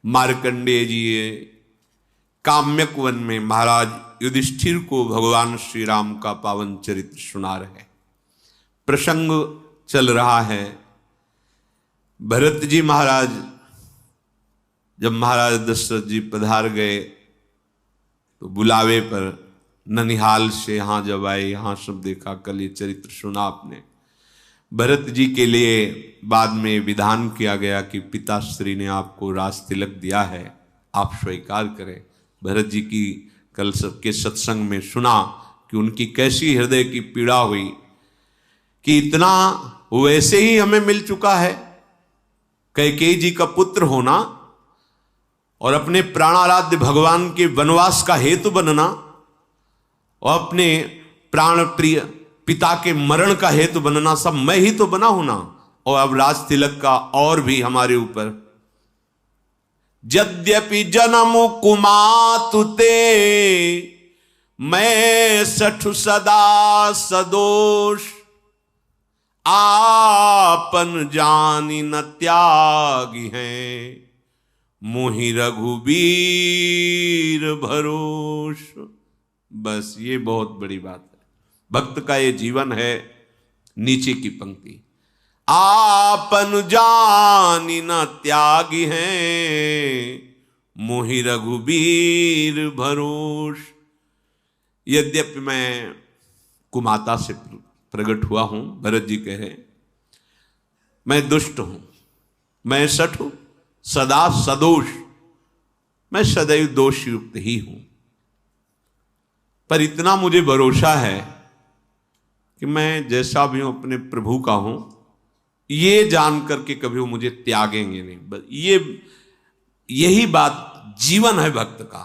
मार्कंडेय जी Kamyaka one में महाराज युधिष्ठिर को भगवान श्री राम का पावन चरित्र सुना रहे। प्रसंग चल रहा है, भरत जी महाराज जब महाराज दशरथ जी पधार गए तो बुलावे पर ननिहाल से यहाँ जब आए, यहाँ सब देखा, कल ये चरित्र सुना आपने। भरत जी के लिए बाद में विधान किया गया कि पिताश्री ने आपको राज तिलक दिया है, आप स्वीकार करें। भरत जी की कल सबके सत्संग में सुना कि उनकी कैसी हृदय की पीड़ा हुई कि इतना वैसे ही हमें मिल चुका है, कैकेयी जी का पुत्र होना और अपने प्राणाराध्य भगवान के वनवास का हेतु बनना और अपने प्राण प्रिय पिता के मरण का हेतु बनना, सब मैं ही तो बना हूं ना। और अब राज तिलक का और भी हमारे ऊपर। यद्यपि जन्म कुमातुते मैं सठु सदा सदोष, आपन जानी न त्यागी हैं मोहि रघुबीर भरोष। बस ये बहुत बड़ी बात है, भक्त का ये जीवन है। नीचे की पंक्ति, आपन जानी न त्यागी हैं मोहि रघुबीर भरोष। यद्यपि मैं कुमाता से प्रकट हुआ हूं, भरत जी कहे, मैं दुष्ट हूं, मैं सठ हूं, सदा सदोष, मैं सदैव दोष युक्त ही हूं। पर इतना मुझे भरोसा है कि मैं जैसा भी हूं अपने प्रभु का हूं, ये जान करके कभी वो मुझे त्यागेंगे नहीं। बस यही बात जीवन है भक्त का।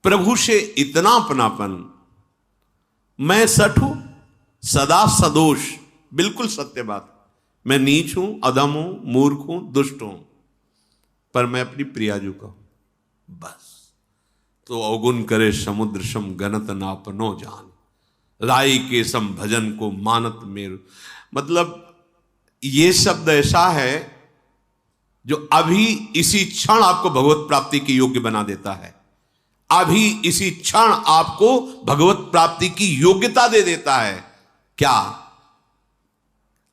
प्रभु से इतना अपनापन, मैं सठ हूं, सदा सदोष, बिल्कुल सत्य बात। मैं नीच हूं, अधम हूं, मूर्ख हूं, दुष्ट हूं, पर मैं अपनी प्रियाजू का हूं। बस तो अवगुण करे समुद्र सम गनत नापनो जान, राई के सम भजन को मानत मेरु। मतलब ये शब्द ऐसा है जो अभी इसी क्षण आपको भगवत प्राप्ति की योग्य बना देता है। अभी इसी क्षण आपको भगवत प्राप्ति की योग्यता दे देता है। क्या?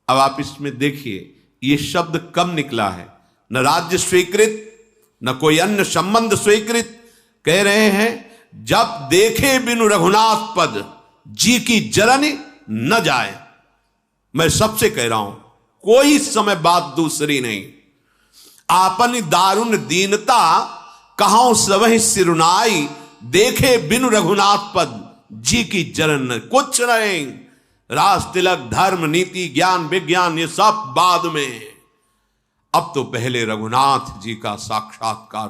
अब आप इसमें देखिए, ये शब्द कब निकला है? न राज्य स्वीकृत, न कोई अन्य संबंध स्वीकृत। कह रहे हैं जब देखे बिनु रघुनाथ पद, जी की जरनी न जाए। मैं सबसे कह रहा हूं, कोई समय बात दूसरी नहीं। आपन दारुण दीनता कहां सबहि सिरुनाई, देखे बिनु रघुनाथ पद, जी की जरन कुछ नहीं। राज तिलक, धर्म, नीति, ज्ञान, विज्ञान, ये सब बाद में। अब तो पहले रघुनाथ जी का साक्षात्कार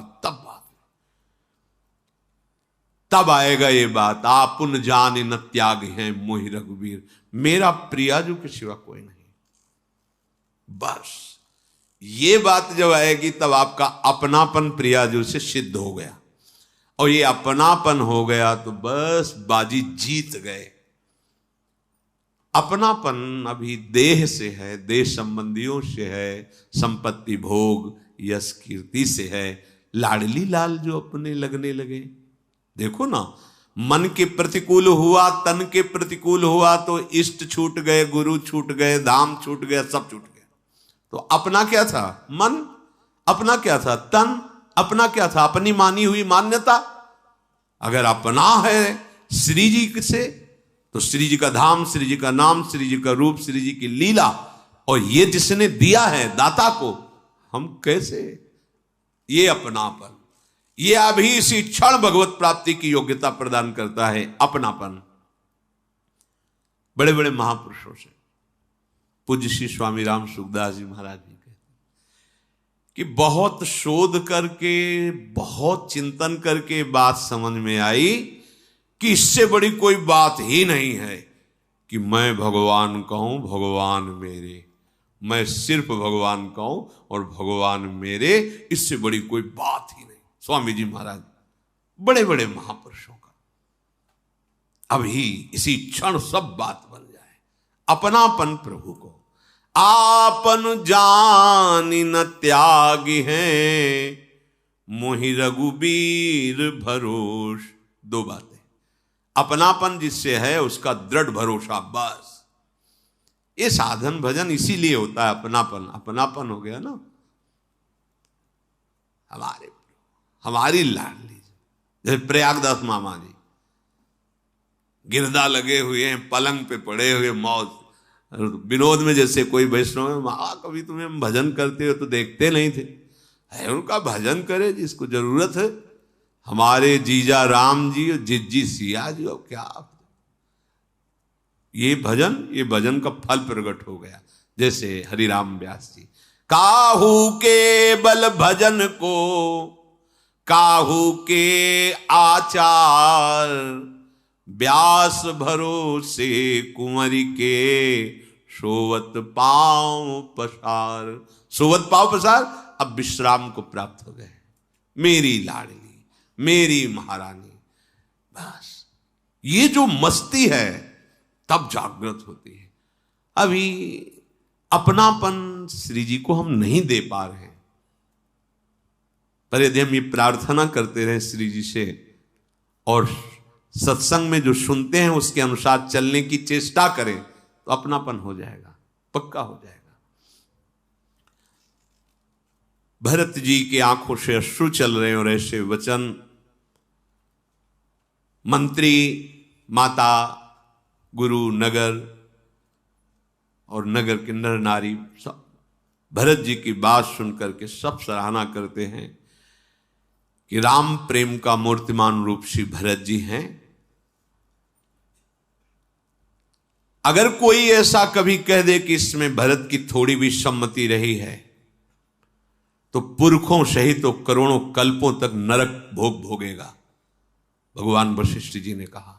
तब आएगा ये बात। आपुन जान न त्याग है मोहि रघुबीर, मेरा प्रियाजू के सिवा कोई नहीं। बस ये बात जब आएगी तब आपका अपनापन प्रियाजू से सिद्ध हो गया, और ये अपनापन हो गया तो बस बाजी जीत गए। अपनापन अभी देह से है, देह संबंधियों से है, संपत्ति भोग यश कीर्ति से है। लाडली लाल जो अपने लगने लगे, देखो ना, मन के प्रतिकूल हुआ, तन के प्रतिकूल हुआ तो इष्ट छूट गए, गुरु छूट गए, धाम छूट गया, सब छूट गया। तो अपना क्या था? मन। अपना क्या था? तन। अपना क्या था? अपनी मानी हुई मान्यता। अगर अपना है श्री जी से तो श्री जी का धाम, श्री जी का नाम, श्री जी का रूप, श्री जी की लीला, और ये जिसने दिया है दाता को, हम कैसे? ये अपनापन, ये अभी इसी क्षण भगवत प्राप्ति की योग्यता प्रदान करता है। अपनापन। बड़े बड़े महापुरुषों से पूज्य श्री स्वामी राम सुखदास जी महाराज जी कहते कि बहुत शोध करके, बहुत चिंतन करके बात समझ में आई कि इससे बड़ी कोई बात ही नहीं है कि मैं भगवान कहूं भगवान मेरे, मैं सिर्फ भगवान कहूं और भगवान मेरे, इससे बड़ी कोई बात ही नहीं। स्वामी जी महाराज, बड़े बड़े महापुरुषों का अभी इसी क्षण सब बात बन जाए। अपनापन प्रभु को, आपन जानि न त्यागी हैं, मोहि रघुबीर भरोस। दो बातें, अपनापन जिससे है उसका दृढ़ भरोसा, बस। ये साधन भजन इसीलिए होता है, अपनापन। अपनापन हो गया ना, हमारी लाडली। जैसे प्रयागदास मामा जी गिरदा लगे हुए हैं, पलंग पे पड़े हुए, मौज विनोद में। जैसे कोई वैष्णव, माँ कभी तुम्हें भजन करते हो तो देखते नहीं थे। है उनका भजन करे जिसको जरूरत है। हमारे जीजा राम जी और जिज्जी सिया जी, अब क्या ये भजन का फल प्रकट हो गया। जैसे हरिराम व्यास जी, काहू के बल भजन को काहू के आचार, व्यास भरोसे कुंवरी के सोवत पांव पसार। सोवत पांव पसार, अब विश्राम को प्राप्त हो गए। मेरी लाडली, मेरी महारानी। बस ये जो मस्ती है तब जागृत होती है। अभी अपनापन श्री जी को हम नहीं दे पा रहे हैं, पर यदि हम ये प्रार्थना करते रहे श्री जी से और सत्संग में जो सुनते हैं उसके अनुसार चलने की चेष्टा करें, तो अपनापन हो जाएगा, पक्का हो जाएगा। भरत जी की आंखों से अश्रु चल रहे हैं और ऐसे वचन मंत्री, माता, गुरु, नगर और नगर के नर नारी सब भरत जी की बात सुनकर के सब सराहना करते हैं कि राम प्रेम का मूर्तिमान रूप श्री भरत जी हैं। अगर कोई ऐसा कभी कह दे कि इसमें भरत की थोड़ी भी सम्मति रही है, तो पुरखों सहित तो करोड़ों कल्पों तक नरक भोग भोगेगा। भगवान वशिष्ठ जी ने कहा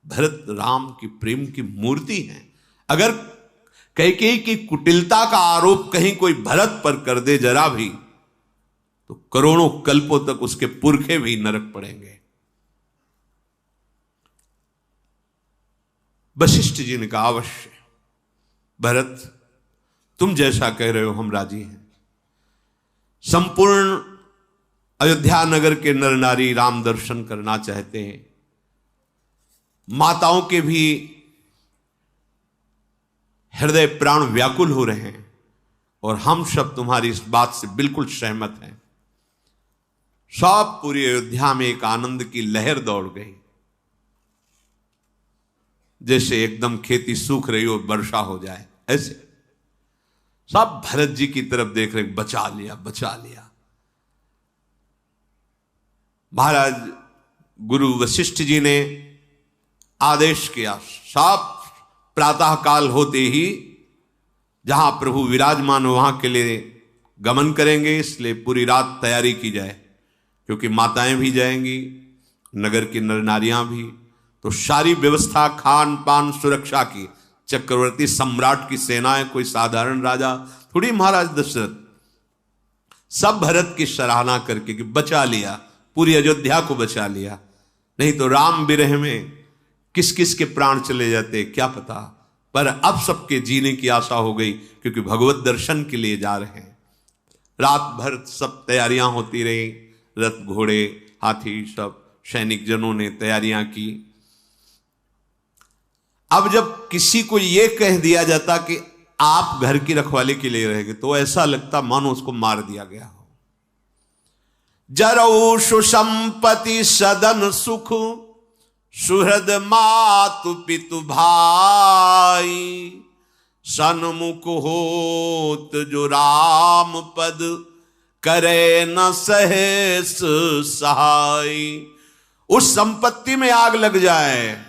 भरत राम की प्रेम की मूर्ति है। अगर कैकेयी की कुटिलता का आरोप कहीं कोई भरत पर कर दे जरा भी, तो करोड़ों कल्पों तक उसके पुरखे भी नरक पड़ेंगे। वशिष्ठ जी ने कहा अवश्य भरत, तुम जैसा कह रहे हो हम राजी हैं। संपूर्ण अयोध्या नगर के नर नारी राम दर्शन करना चाहते हैं। माताओं के भी हृदय प्राण व्याकुल हो रहे हैं और हम सब तुम्हारी इस बात से बिल्कुल सहमत हैं। सब पूरी अयोध्या में एक आनंद की लहर दौड़ गई, जैसे एकदम खेती सूख रही हो, वर्षा हो जाए, ऐसे सब भरत जी की तरफ देख रहे, बचा लिया बचा लिया। महाराज गुरु वशिष्ठ जी ने आदेश किया, सब प्रातः काल होते ही जहां प्रभु विराजमान हो वहां के लिए गमन करेंगे, इसलिए पूरी रात तैयारी की जाए, क्योंकि माताएं भी जाएंगी, नगर की नर नारियां भी। तो सारी व्यवस्था खान पान सुरक्षा की, चक्रवर्ती सम्राट की सेनाएं, कोई साधारण राजा थोड़ी, महाराज दशरथ सब भरत की सराहना करके कि बचा लिया, पूरी अयोध्या को बचा लिया। नहीं तो राम विरह में किस किस के प्राण चले जाते क्या पता। पर अब सबके जीने की आशा हो गई, क्योंकि भगवत दर्शन के लिए जा रहे हैं। रात भर सब तैयारियां होती रही, रथ घोड़े हाथी सब सैनिक जनों ने तैयारियां की। अब जब किसी को यह कह दिया जाता कि आप घर की रखवाली के लिए रहेंगे, तो ऐसा लगता मानो उसको मार दिया गया हो। जरऊ सुसंपति सदन सुख, सुहृद मातु पितु भाई, सन्मुख होत जो राम पद, करे न सहेस सहाय। उस संपत्ति में आग लग जाए,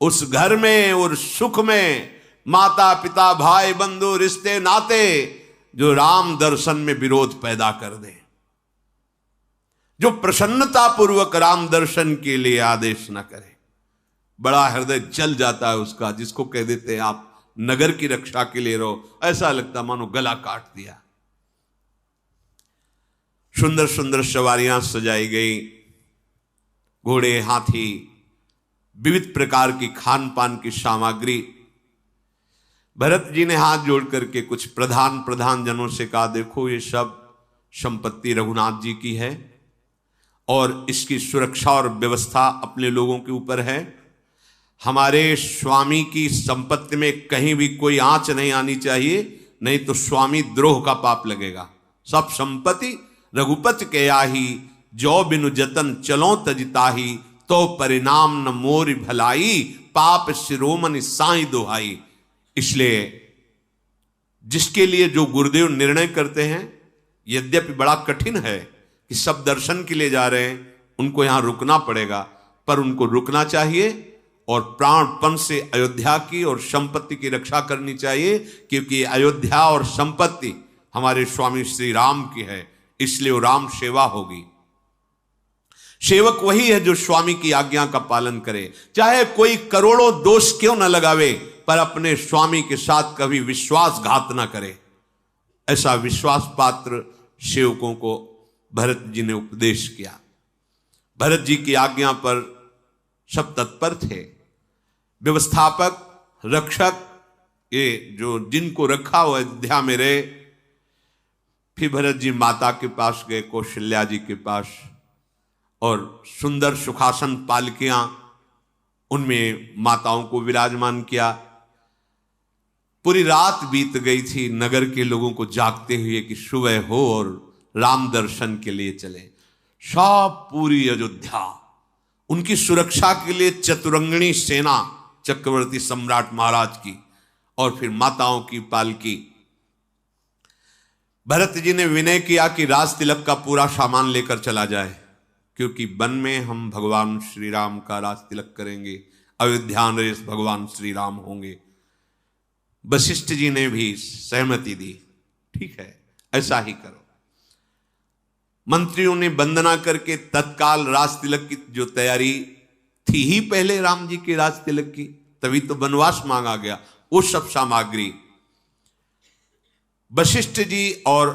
उस घर में और सुख में माता पिता भाई बंधु रिश्ते नाते जो राम दर्शन में विरोध पैदा कर दे, जो प्रसन्नता पूर्वक राम दर्शन के लिए आदेश न करे, बड़ा हृदय जल जाता है उसका। जिसको कह देते हैं आप नगर की रक्षा के लिए रहो, ऐसा लगता मानो गला काट दिया। सुंदर सुंदर सवारियां सजाई गई, घोड़े हाथी, विविध प्रकार की खान पान की सामग्री। भरत जी ने हाथ जोड़ करके कुछ प्रधान जनों से कहा, देखो ये सब संपत्ति रघुनाथ जी की है और इसकी सुरक्षा और व्यवस्था अपने लोगों के ऊपर है। हमारे स्वामी की संपत्ति में कहीं भी कोई आंच नहीं आनी चाहिए, नहीं तो स्वामी द्रोह का पाप लगेगा। सब संपत्ति रघुपति के आही, जो बिनु जतन चलो तजताही, तो परिणाम न मोर भलाई, पाप शिरोमणि साई दोहाई। इसलिए जिसके लिए जो गुरुदेव निर्णय करते हैं, यद्यपि बड़ा कठिन है कि सब दर्शन के लिए जा रहे हैं, उनको यहां रुकना पड़ेगा, पर उनको रुकना चाहिए और प्राणपण से अयोध्या की और संपत्ति की रक्षा करनी चाहिए, क्योंकि अयोध्या और संपत्ति हमारे स्वामी श्री राम की है, इसलिए वो राम सेवा होगी। सेवक वही है जो स्वामी की आज्ञा का पालन करे, चाहे कोई करोड़ों दोष क्यों न लगावे, पर अपने स्वामी के साथ कभी विश्वासघात न करे। ऐसा विश्वास पात्र सेवकों को भरत जी ने उपदेश किया। भरत जी की आज्ञा पर सब तत्पर थे। व्यवस्थापक, रक्षक, ये जो जिनको रखा हुआ अयोध्या में रहे। फिर भरत जी माता के पास गए, कौशल्या जी के पास, और सुंदर सुखासन पालकियां, उनमें माताओं को विराजमान किया। पूरी रात बीत गई थी नगर के लोगों को जागते हुए कि सुबह हो और राम दर्शन के लिए चले। सब पूरी अयोध्या उनकी सुरक्षा के लिए चतुरंगिणी सेना, चक्रवर्ती सम्राट महाराज की, और फिर माताओं की पालकी। भरत जी ने विनय किया कि राज तिलक का पूरा सामान लेकर चला जाए, क्योंकि वन में हम भगवान श्री राम का राज तिलक करेंगे, अयोध्या नरेश भगवान श्री राम होंगे। वशिष्ठ जी ने भी सहमति दी, ठीक है ऐसा ही करो। मंत्रियों ने वंदना करके तत्काल राज तिलक की जो तैयारी थी ही पहले राम जी के राज तिलक की, तभी तो वनवास मांगा गया, वो सब सामग्री वशिष्ठ जी और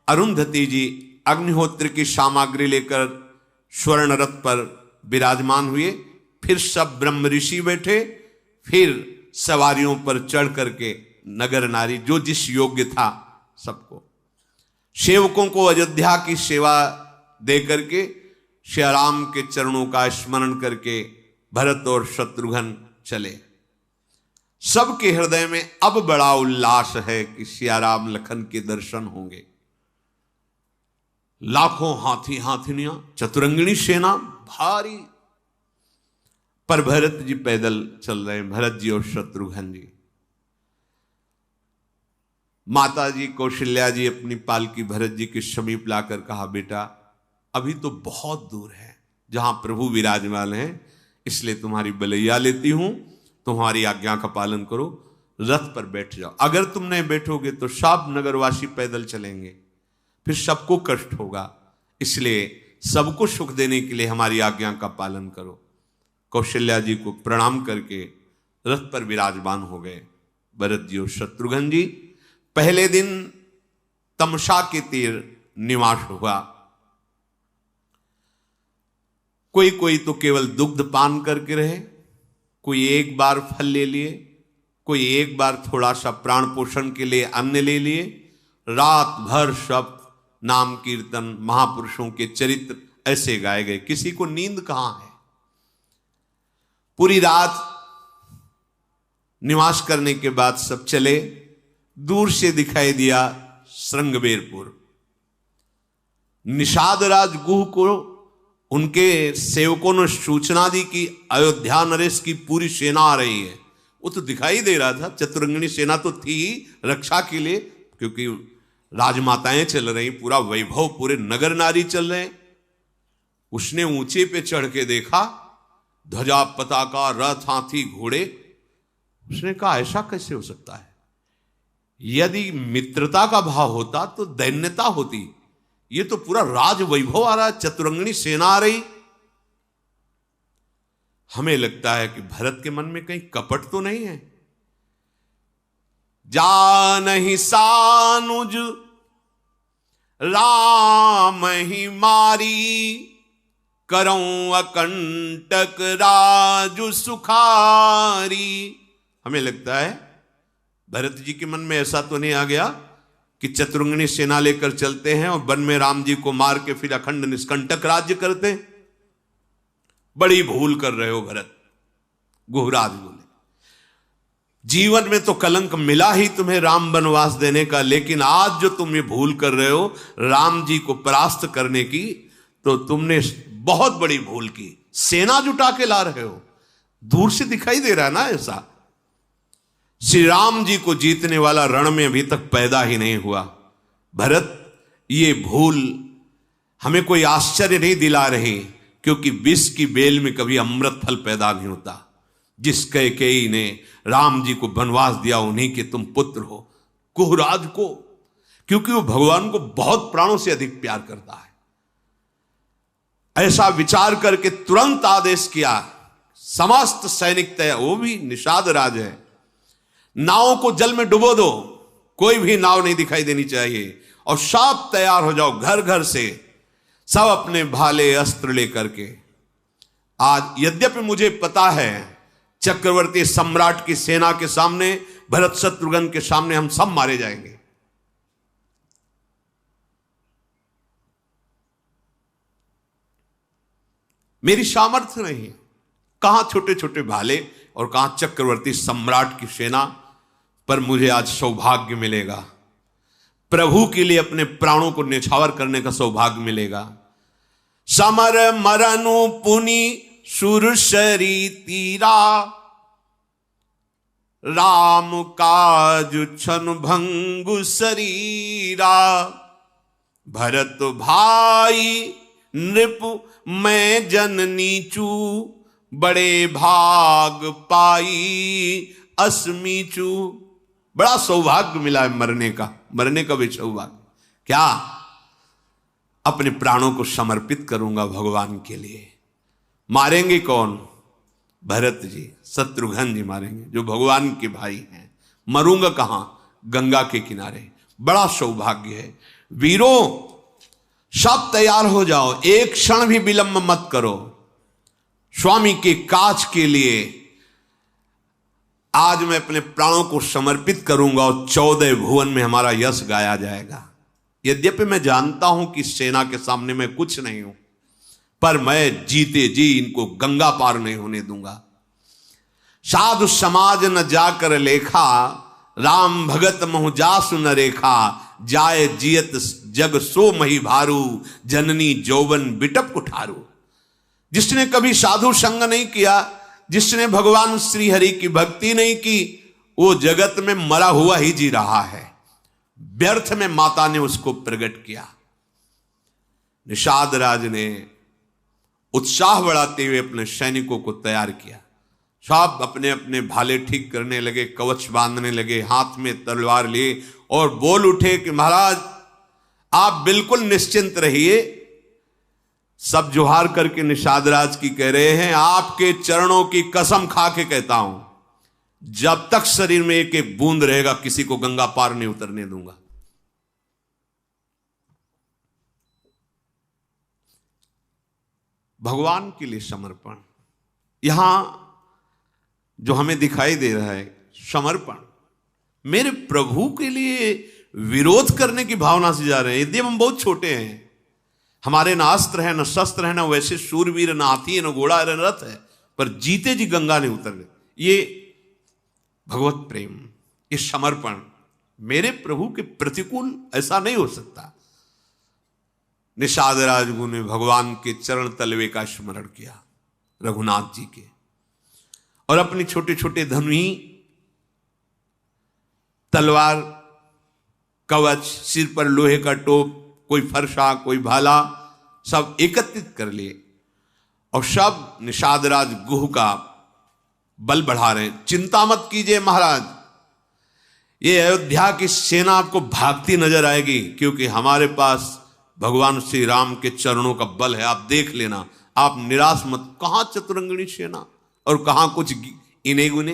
अरुंधति जी अग्निहोत्र की सामग्री लेकर स्वर्ण रथ पर विराजमान हुए। फिर सब ब्रह्म ऋषि बैठे, फिर सवारियों पर चढ़ करके नगर नारी जो जिस योग्य था सबको, सेवकों को अयोध्या की सेवा दे करके श्री राम के चरणों का स्मरण करके भरत और शत्रुघ्न चले। सबके हृदय में अब बड़ा उल्लास है कि सियाराम लखन के दर्शन होंगे। लाखों हाथी हाथिनियां, चतुरंगिणी सेना भारी, पर भरत जी पैदल चल रहे हैं, भरत जी और शत्रुघ्न जी। माता जी कौशल्या जी अपनी पालकी भरत जी के समीप लाकर कहा, बेटा अभी तो बहुत दूर है जहां प्रभु विराजमान है, इसलिए तुम्हारी बलैया लेती हूं, तुम्हारी आज्ञा का पालन करो, रथ पर बैठ जाओ। अगर तुम नहीं बैठोगे तो सब नगरवासी पैदल चलेंगे, फिर सबको कष्ट होगा, इसलिए सबको सुख देने के लिए हमारी आज्ञा का पालन करो। कौशल्या जी को प्रणाम करके रथ पर विराजमान हो गए भरत जी और शत्रुघ्न जी। पहले दिन तमसा के तीर निवास हुआ। कोई कोई तो केवल दुग्ध पान करके रहे, कोई एक बार फल ले लिए, कोई एक बार थोड़ा सा प्राण पोषण के लिए अन्न ले लिए। रात भर सब नाम कीर्तन, महापुरुषों के चरित्र ऐसे गाए गए, किसी को नींद कहां है। पूरी रात निवास करने के बाद सब चले। दूर से दिखाई दिया श्रृंगबेरपुर। निषाद राज गुह को उनके सेवकों ने सूचना दी कि अयोध्या नरेश की पूरी सेना आ रही है। वो तो दिखाई दे रहा था, चतुरंगिणी सेना तो थी ही रक्षा के लिए, क्योंकि राजमाताएं चल रही, पूरा वैभव, पूरे नगर नारी चल रहे। उसने ऊंचे पे चढ़ के देखा, ध्वजा पताका, रथ, हाथी, घोड़े। उसने कहा ऐसा कैसे हो सकता है? यदि मित्रता का भाव होता तो दैन्यता होती, ये तो पूरा राज वैभव आ रहा है, चतुरंगिणी सेना आ रही। हमें लगता है कि भरत के मन में कहीं कपट तो नहीं है। जानहि सानुज राम ही मारी, करऊं अकंटक राजु सुखारी। हमें लगता है भरत जी के मन में ऐसा तो नहीं आ गया कि चतुरंगिणी सेना लेकर चलते हैं और वन में राम जी को मार के फिर अखंड निष्कंटक राज्य करते हैं? बड़ी भूल कर रहे हो भरत। गुहराज बोले, जीवन में तो कलंक मिला ही तुम्हें राम वनवास देने का, लेकिन आज जो तुम ये भूल कर रहे हो राम जी को परास्त करने की, तो तुमने बहुत बड़ी भूल की। सेना जुटा के ला रहे हो, दूर से दिखाई दे रहा है ना ऐसा। श्री राम जी को जीतने वाला रण में अभी तक पैदा ही नहीं हुआ। भरत, ये भूल हमें कोई आश्चर्य नहीं दिला रही, क्योंकि विष की बेल में कभी अमृत फल पैदा नहीं होता। जिस कैकेयी ने राम जी को वनवास दिया उन्हीं के तुम पुत्र हो। कुहराज को, क्योंकि वो भगवान को बहुत प्राणों से अधिक प्यार करता है। ऐसा विचार करके तुरंत आदेश किया, समस्त सैनिक तय, वो भी निषाद राज है, नावों को जल में डुबो दो, कोई भी नाव नहीं दिखाई देनी चाहिए, और सब तैयार हो जाओ घर घर से, सब अपने भाले अस्त्र लेकर के। आज यद्यपि मुझे पता है चक्रवर्ती सम्राट की सेना के सामने, भरत शत्रुघ्न के सामने हम सब मारे जाएंगे, मेरी सामर्थ्य नहीं, कहां छोटे छोटे भाले और कहां चक्रवर्ती सम्राट की सेना, पर मुझे आज सौभाग्य मिलेगा, प्रभु के लिए अपने प्राणों को न्यौछावर करने का सौभाग्य मिलेगा। समर मरनु पुनि सुरसरी तीरा, राम काज छन भंगु शरीरा, भरत भाई नृप मैं जननीचू, बड़े भाग पाई अस्मीचू। बड़ा सौभाग्य मिला है मरने का भी सौभाग्य। क्या? अपने प्राणों को समर्पित करूंगा भगवान के लिए। मारेंगे कौन? भरत जी, शत्रुघ्न जी मारेंगे, जो भगवान के भाई हैं। मरूंगा कहां? गंगा के किनारे। बड़ा सौभाग्य है। वीरों, सब तैयार हो जाओ, एक क्षण भी विलंब मत करो। स्वामी के काज के लिए आज मैं अपने प्राणों को समर्पित करूंगा और 14 भुवन में हमारा यश गाया जाएगा। यद्यपि मैं जानता हूं कि सेना के सामने मैं कुछ नहीं हूं, पर मैं जीते जी इनको गंगा पार नहीं होने दूंगा। साधु समाज न जाकर लेखा, राम भगत महु जासु न रेखा, जाय जियत जग सो मही भारू, जननी जौवन बिटप कुठारू। जिसने कभी साधु संग नहीं किया, जिसने भगवान श्री हरि की भक्ति नहीं की, वो जगत में मरा हुआ ही जी रहा है। व्यर्थ में माता ने उसको प्रकट किया। निषाद राज ने उत्साह बढ़ाते हुए अपने सैनिकों को तैयार किया। सब अपने अपने भाले ठीक करने लगे, कवच बांधने लगे, हाथ में तलवार लिए और बोल उठे कि महाराज आप बिल्कुल निश्चिंत रहिए। सब जोहार करके निषाद राज की कह रहे हैं, आपके चरणों की कसम खा के कहता हूं, जब तक शरीर में एक एक बूंद रहेगा किसी को गंगा पार नहीं उतरने दूंगा। भगवान के लिए समर्पण, यहां जो हमें दिखाई दे रहा है समर्पण, मेरे प्रभु के लिए विरोध करने की भावना से जा रहे हैं। यदि हम बहुत छोटे हैं, हमारे ना अस्त्र है, न शस्त्र है, न वैसे शूरवीर, न हाथी है, न घोड़ा है, न रथ है, पर जीते जी गंगा नहीं उतर गए। ये भगवत प्रेम, ये समर्पण मेरे प्रभु के प्रतिकूल ऐसा नहीं हो सकता। निषाद राजगुरु ने भगवान के चरण तलवे का स्मरण किया, रघुनाथ जी के, और अपनी छोटे छोटे धनुही, तलवार, कवच, सिर पर लोहे का टोप, कोई फरसा, कोई भाला, सब एकत्रित कर लिए और सब निषाद राज गुह का बल बढ़ा रहे हैं। चिंता मत कीजिए महाराज, ये अयोध्या की सेना आपको भागती नजर आएगी, क्योंकि हमारे पास भगवान श्री राम के चरणों का बल है। आप देख लेना, आप निराश मत। कहां चतुरंगिणी सेना और कहां कुछ इने गुने।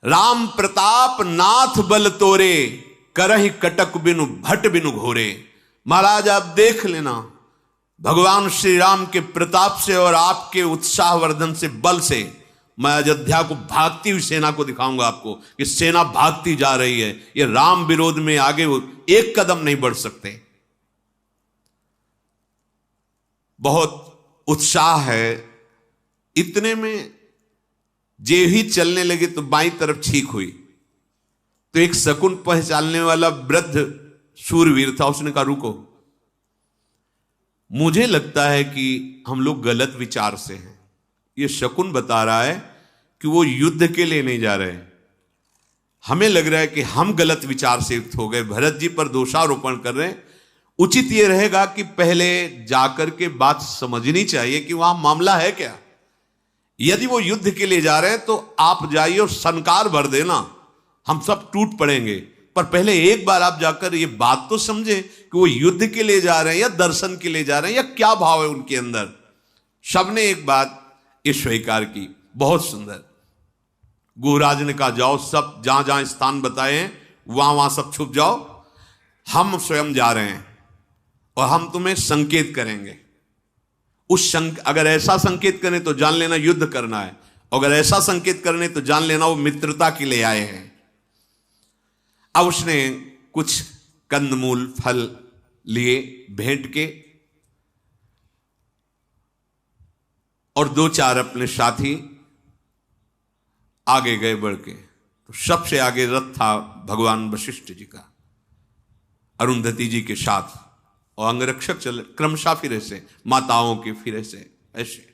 राम प्रताप नाथ बल तोरे, करहि कटक बिनु भट बिनु घोरे। महाराज आप देख लेना, भगवान श्री राम के प्रताप से और आपके उत्साहवर्धन से, बल से मैं अयोध्या को भागती हुई सेना को दिखाऊंगा आपको कि सेना भागती जा रही है, ये राम विरोध में आगे वो एक कदम नहीं बढ़ सकते। बहुत उत्साह है। इतने में जे ही चलने लगे तो बाईं तरफ छींक हुई, तो एक शकुन पहचानने वाला वृद्ध शूरवीर था, उसने कहा रुको, मुझे लगता है कि हम लोग गलत विचार से हैं। ये शकुन बता रहा है कि वो युद्ध के लिए नहीं जा रहे, हमें लग रहा है कि हम गलत विचार से युक्त हो गए, भरत जी पर दोषारोपण कर रहे हैं। उचित ये रहेगा कि पहले जाकर के बात समझनी चाहिए कि वहां मामला है क्या। यदि वो युद्ध के लिए जा रहे हैं तो आप जाइए और सनकार भर देना, हम सब टूट पड़ेंगे, पर पहले एक बार आप जाकर ये बात तो समझे कि वो युद्ध के लिए जा रहे हैं या दर्शन के लिए जा रहे हैं या क्या भाव है उनके अंदर। सबने एक बात ये स्वीकार की, बहुत सुंदर। गुहराज ने कहा जाओ सब जहां जहां स्थान बताए हैं वहां वहां सब छुप जाओ, हम स्वयं जा रहे हैं और हम तुम्हें संकेत करेंगे। अगर ऐसा संकेत करें तो जान लेना युद्ध करना है, अगर ऐसा संकेत करने तो जान लेना वो मित्रता के लिए आए हैं। अब उसने कुछ कंदमूल फल लिए भेंट के और दो चार अपने साथी आगे गए बढ़ के। तो सबसे आगे रथ था भगवान वशिष्ठ जी का, अरुंधति जी के साथ, और अंगरक्षक चल क्रमशः फिरे से, माताओं के फिरे से ऐसे।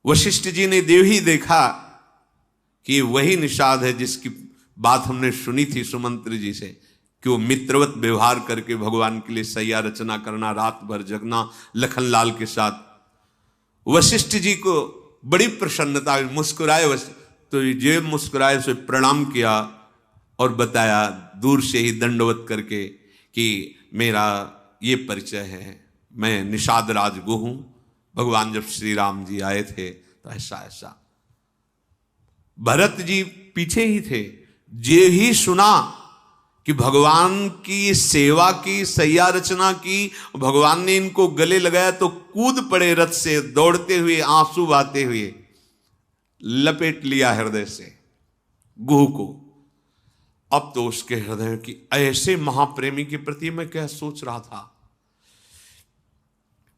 वशिष्ठ जी ने देव ही देखा कि वही निषाद है जिसकी बात हमने सुनी थी सुमंत्र जी से, कि वो मित्रवत व्यवहार करके भगवान के लिए सैया रचना करना, रात भर जगना लखनलाल के साथ। वशिष्ठ जी को बड़ी प्रसन्नता, मुस्कुराए, तो ये मुस्कुराए से प्रणाम किया और बताया दूर से ही दंडवत करके कि मेरा ये परिचय है, मैं निषाद राज गो हूं। भगवान जब श्री राम जी आए थे तो ऐसा ऐसा। भरत जी पीछे ही थे, जे ही सुना कि भगवान की सेवा की, सैया रचना की, भगवान ने इनको गले लगाया तो कूद पड़े रथ से, दौड़ते हुए, आंसू बहाते हुए, लपेट लिया हृदय से गुह को। अब तो उसके हृदय की ऐसे महाप्रेमी के प्रति मैं क्या सोच रहा था।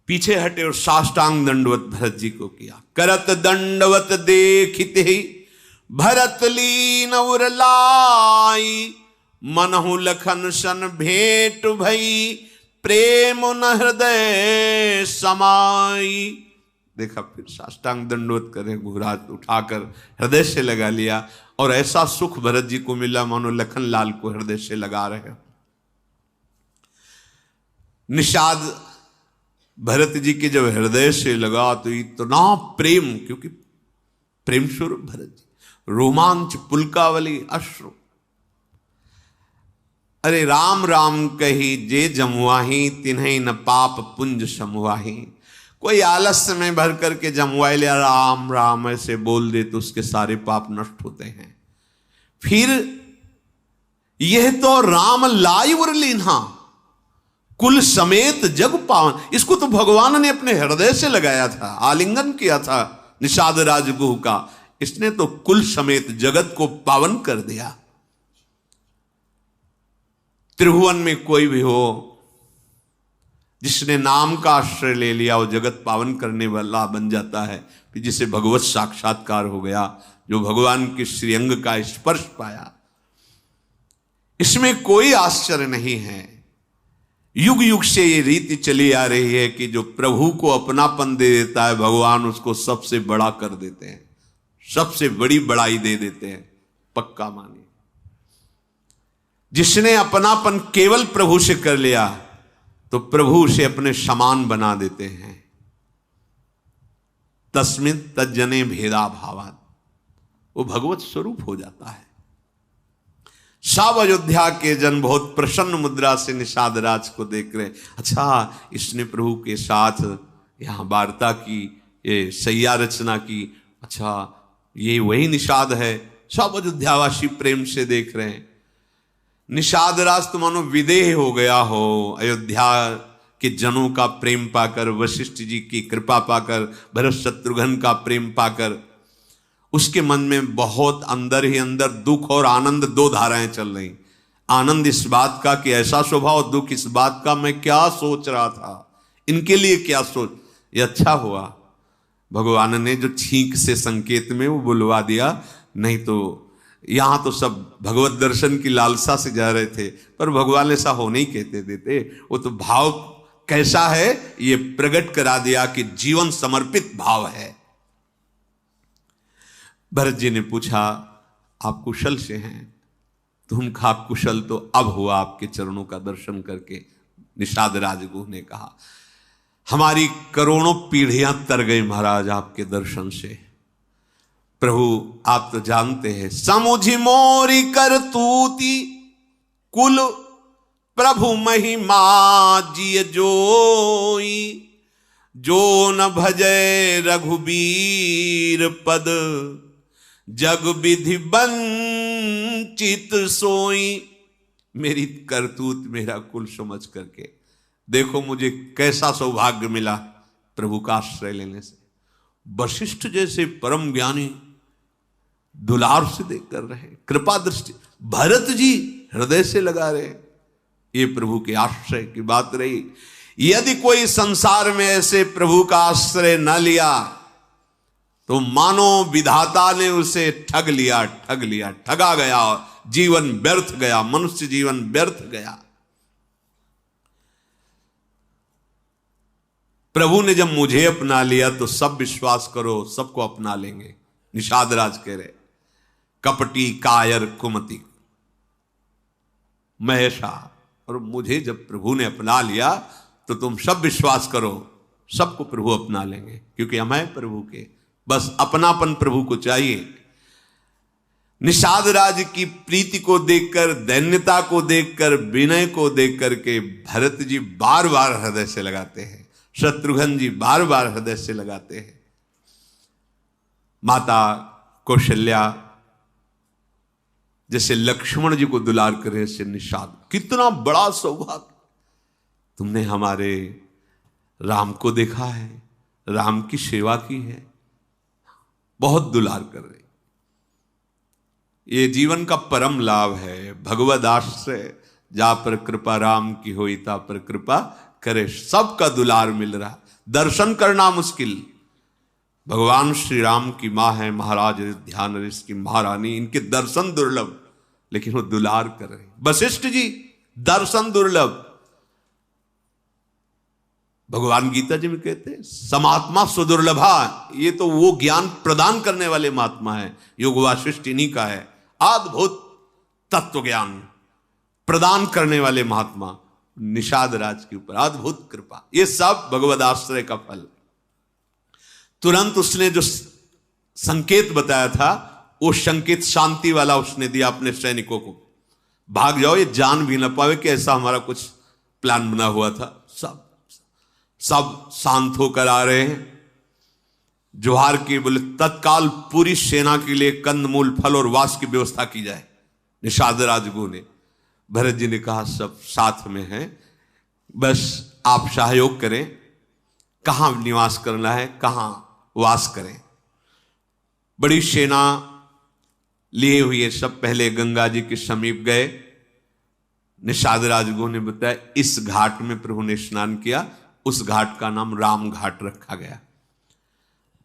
पीछे हटे और साष्टांग दंडवत भरत जी को किया। करत दंडवत देखिते ही भरत लीन उर लाई, मनहु लखन सन भेंट भई, प्रेम न हृदय समाई। देखा, फिर साष्टांग दंडवत करे, गुहराज उठाकर हृदय से लगा लिया, और ऐसा सुख भरत जी को मिला मानो लखनलाल को हृदय से लगा रहे। निषाद भरत जी के जब हृदय से लगा तो इतना प्रेम, क्योंकि प्रेम स्वरूप भरत जी, रोमांच, पुलकावली, अश्रु। अरे राम राम कही जे जमुआही, तिन्हीं न पाप पुंज समुआही। कोई आलस्य में भर करके जमुआ लिया राम राम ऐसे बोल दे तो उसके सारे पाप नष्ट होते हैं। फिर यह तो राम लाई उर लीन्हा, कुल समेत जग पावन। इसको तो भगवान ने अपने हृदय से लगाया था, आलिंगन किया था निषाद राजगुह का। इसने तो कुल समेत जगत को पावन कर दिया। त्रिभुवन में कोई भी हो, जिसने नाम का आश्रय ले लिया वो जगत पावन करने वाला बन जाता है। फिर जिसे भगवत साक्षात्कार हो गया, जो भगवान के श्रीअंग का स्पर्श पाया, इसमें कोई आश्चर्य नहीं है। युग युग से ये रीति चली आ रही है कि जो प्रभु को अपनापन दे देता है भगवान उसको सबसे बड़ा कर देते हैं, सबसे बड़ी बड़ाई दे देते हैं। पक्का मानिए, जिसने अपनापन केवल प्रभु से कर लिया तो प्रभु उसे अपने समान बना देते हैं। तस्मिन् तज्जने भेदा भावात्, वो भगवत स्वरूप हो जाता है। सब अयोध्या के जन बहुत प्रसन्न मुद्रा से निषाद राज को देख रहे। अच्छा, इसने प्रभु के साथ यहां वार्ता की, ये सैया रचना की, अच्छा ये वही निषाद है। सब अयोध्यावासी प्रेम से देख रहे हैं। निषाद राज तो मानो विदेह हो गया हो, अयोध्या के जनों का प्रेम पाकर, वशिष्ठ जी की कृपा पाकर, भरत शत्रुघ्न का प्रेम पाकर, उसके मन में बहुत अंदर ही अंदर दुख और आनंद, दो धाराएं चल रही। आनंद इस बात का कि ऐसा स्वभाव, दुख इस बात का मैं क्या सोच रहा था, इनके लिए क्या सोच। ये अच्छा हुआ भगवान ने जो छींक से संकेत में वो बुलवा दिया, नहीं तो यहां तो सब भगवत दर्शन की लालसा से जा रहे थे, पर भगवान ऐसा होने ही कहते देते। वो तो भाव कैसा है ये प्रकट करा दिया कि जीवन समर्पित भाव है। भरत जी ने पूछा, आप कुशल से हैं? तुम खा कुशल तो अब हुआ आपके चरणों का दर्शन करके। निषाद राजगुह ने कहा, हमारी करोड़ों पीढ़ियां तर गई महाराज आपके दर्शन से। प्रभु आप तो जानते हैं, समुझ मोरी करतूती कुल प्रभु महिमा जिय जोई, जो न भजय रघुबीर पद जग विधि वंचित सोई। मेरी करतूत, मेरा कुल समझ करके देखो मुझे कैसा सौभाग्य मिला प्रभु का आश्रय लेने से। वशिष्ठ जैसे परम ज्ञानी दुलार से देख कर रहे, कृपा दृष्टि, भरत जी हृदय से लगा रहे, ये प्रभु के आश्रय की बात रही। यदि कोई संसार में ऐसे प्रभु का आश्रय न लिया तो मानो विधाता ने उसे ठग लिया, ठगा गया, जीवन व्यर्थ गया, मनुष्य जीवन व्यर्थ गया। प्रभु ने जब मुझे अपना लिया तो सब विश्वास करो सबको अपना लेंगे। निषाद राज कह रहे, कपटी कायर कुमति महेशा, और मुझे जब प्रभु ने अपना लिया तो तुम सब विश्वास करो सबको प्रभु अपना लेंगे, क्योंकि हम हैं प्रभु के। बस अपनापन प्रभु को चाहिए। निषाद राज की प्रीति को देखकर, दैन्यता को देखकर, विनय को देख करके भरत जी बार बार हृदय से लगाते हैं, शत्रुघ्न जी बार बार हृदय से लगाते हैं। माता कौशल्या जैसे लक्ष्मण जी को दुलार करे से निषाद, कितना बड़ा सौभाग्य। तुमने हमारे राम को देखा है, राम की सेवा की है, बहुत दुलार कर रहे। ये जीवन का परम लाभ है, भगवद आश्रय जा पर कृपा राम की होई ता पर कृपा करे। सबका दुलार मिल रहा, दर्शन करना मुश्किल। भगवान श्री राम की मां है महाराज ध्यान ऋषि की महारानी, इनके दर्शन दुर्लभ, लेकिन वो दुलार कर रहे। वशिष्ठ जी दर्शन दुर्लभ। भगवान गीता जी में कहते हैं समात्मा सुदुर्लभा, ये तो वो ज्ञान प्रदान करने वाले महात्मा है। योग वासिष्ठ इन्हीं का है, अद्भुत तत्व ज्ञान प्रदान करने वाले महात्मा निषाद राज के ऊपर अद्भुत कृपा। ये सब भगवद आश्रय का फल। तुरंत उसने जो संकेत बताया था वो संकेत शांति वाला उसने दिया अपने सैनिकों को, भाग जाओ, ये जान भी ना पावे कि ऐसा हमारा कुछ प्लान बना हुआ था। सब शांत होकर आ रहे हैं। जोहार की बोले तत्काल पूरी सेना के लिए कंदमूल, फल और वास की व्यवस्था की जाए। निषाद राजगुरु ने, भरत जी ने कहा सब साथ में हैं, बस आप सहयोग करें, कहां निवास करना है, कहां वास करें। बड़ी सेना लिए हुए सब पहले गंगा जी के समीप गए। निषाद राजगुरु ने बताया इस घाट में प्रभु ने स्नान किया, उस घाट का नाम राम घाट रखा गया।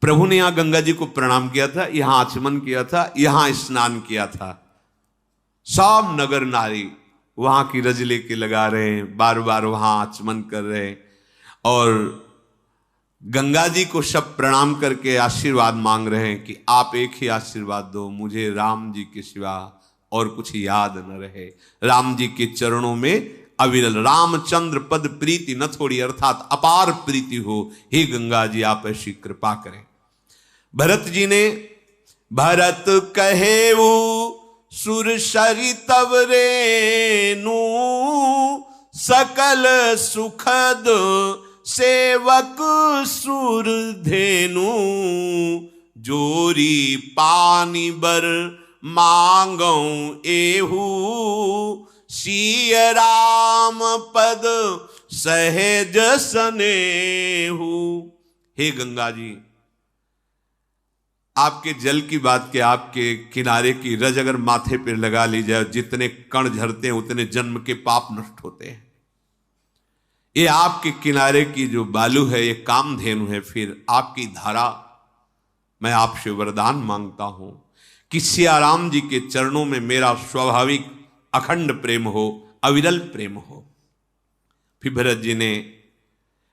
प्रभु ने यहां गंगा जी को प्रणाम किया था, यहां आचमन किया था, यहां स्नान किया था। सब नगर नारी वहां की रज लेके लगा रहे हैं, बार बार वहां आचमन कर रहे हैं, और गंगा जी को सब प्रणाम करके आशीर्वाद मांग रहे हैं कि आप एक ही आशीर्वाद दो, मुझे राम जी के सिवा और कुछ याद न रहे। राम जी के चरणों में अविरल रामचंद्र पद प्रीति न थोड़ी, अर्थात अपार प्रीति हो। हे गंगा जी आप ऐसी कृपा करें। भरत जी ने, भरत कहे वो सुर सरि तव रेनु, सकल सुखद सेवक सुर धेनु, जोरी पानी बर मांगौ एहू, सिय राम पद सहज सनेहू। हे गंगा जी, आपके जल की बात के आपके किनारे की रज अगर माथे पर लगा ली जाए, जितने कण झरते हैं उतने जन्म के पाप नष्ट होते हैं। ये आपके किनारे की जो बालू है ये कामधेनु है। फिर आपकी धारा, मैं आपसे वरदान मांगता हूं कि सियाराम जी के चरणों में मेरा स्वाभाविक अखंड प्रेम हो, अविरल प्रेम हो। फिर भरत जी ने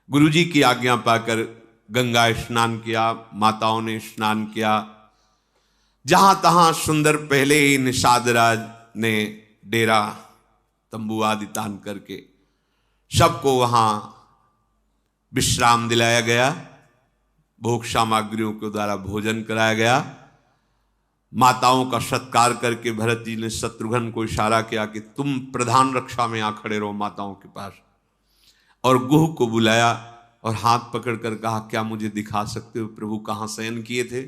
गुरु जी की आज्ञा पाकर गंगा स्नान किया, माताओं ने स्नान किया। जहां तहां सुंदर पहले ही निषाद राज ने डेरा तंबू आदि तान करके सबको वहां विश्राम दिलाया गया। भोग सामग्रियों के द्वारा भोजन कराया गया। माताओं का सत्कार करके भरत जी ने शत्रुघ्न को इशारा किया कि तुम प्रधान रक्षा में यहां खड़े रहो माताओं के पास, और गुह को बुलाया और हाथ पकड़कर कहा, क्या मुझे दिखा सकते हो प्रभु कहां शयन किए थे?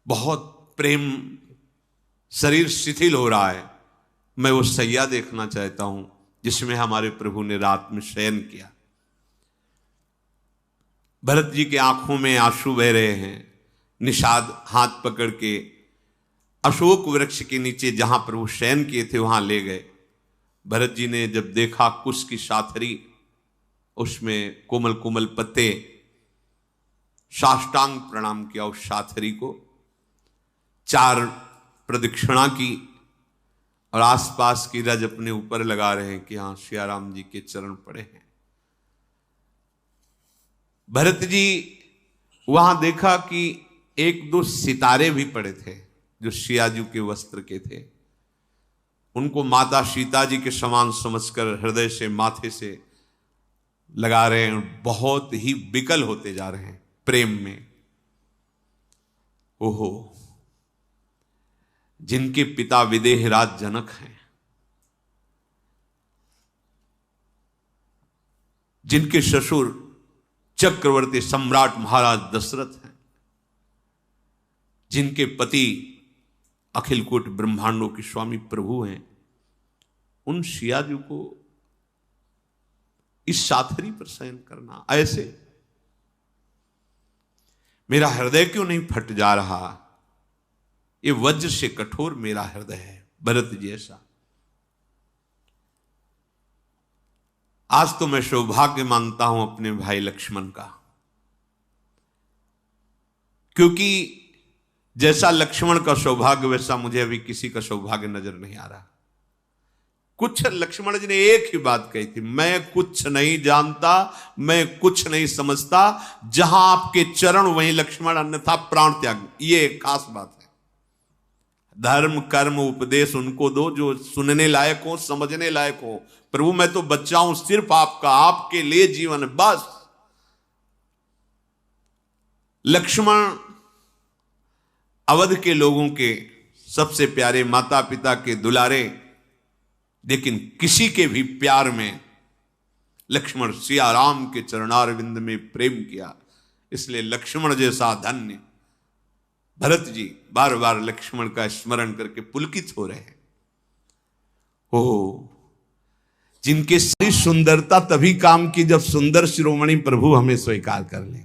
बहुत प्रेम, शरीर शिथिल हो रहा है, मैं वो सैया देखना चाहता हूं जिसमें हमारे प्रभु ने रात में शयन किया। भरत जी के आंखों में आंसू बह रहे हैं। निषाद हाथ पकड़ के अशोक वृक्ष के नीचे जहां प्रभु शयन किए थे वहां ले गए। भरत जी ने जब देखा कुश की साथरी, उसमें कोमल कोमल पत्ते, साष्टांग प्रणाम किया उस साथरी को, 4 प्रदक्षिणा की और आसपास की रज अपने ऊपर लगा रहे हैं कि हां सियाराम जी के चरण पड़े हैं। भरत जी वहां देखा कि 1-2 सितारे भी पड़े थे जो सियाजू के वस्त्र के थे। उनको माता सीता जी के समान समझकर हृदय से, माथे से लगा रहे हैं। बहुत ही विकल होते जा रहे हैं प्रेम में। ओहो, जिनके पिता विदेहराज जनक हैं, जिनके ससुर चक्रवर्ती सम्राट महाराज दशरथ हैं, जिनके पति अखिल कोटि ब्रह्मांडों के स्वामी प्रभु हैं, उन सियाजू को इस साथरी पर शयन करना, ऐसे मेरा हृदय क्यों नहीं फट जा रहा? ये वज्र से कठोर मेरा हृदय है भरत जी ऐसा। आज तो मैं सौभाग्य मानता हूं अपने भाई लक्ष्मण का, क्योंकि जैसा लक्ष्मण का सौभाग्य वैसा मुझे अभी किसी का सौभाग्य नजर नहीं आ रहा। कुछ लक्ष्मण जी ने एक ही बात कही थी, मैं कुछ नहीं जानता, मैं कुछ नहीं समझता, जहां आपके चरण वहीं लक्ष्मण, अन्यथा प्राण त्याग। ये खास बात है। धर्म कर्म उपदेश उनको दो जो सुनने लायक हो, समझने लायक हो। प्रभु मैं तो बच्चा हूं सिर्फ आपका, आपके लिए जीवन बस। लक्ष्मण अवध के लोगों के सबसे प्यारे, माता पिता के दुलारे, लेकिन किसी के भी प्यार में लक्ष्मण सियाराम के चरणारविंद में प्रेम किया। इसलिए लक्ष्मण जैसा धन्य भरत जी बार बार लक्ष्मण का स्मरण करके पुलकित हो रहे हैं। ओ, जिनके सारी सुंदरता तभी काम की जब सुंदर शिरोमणि प्रभु हमें स्वीकार कर ले।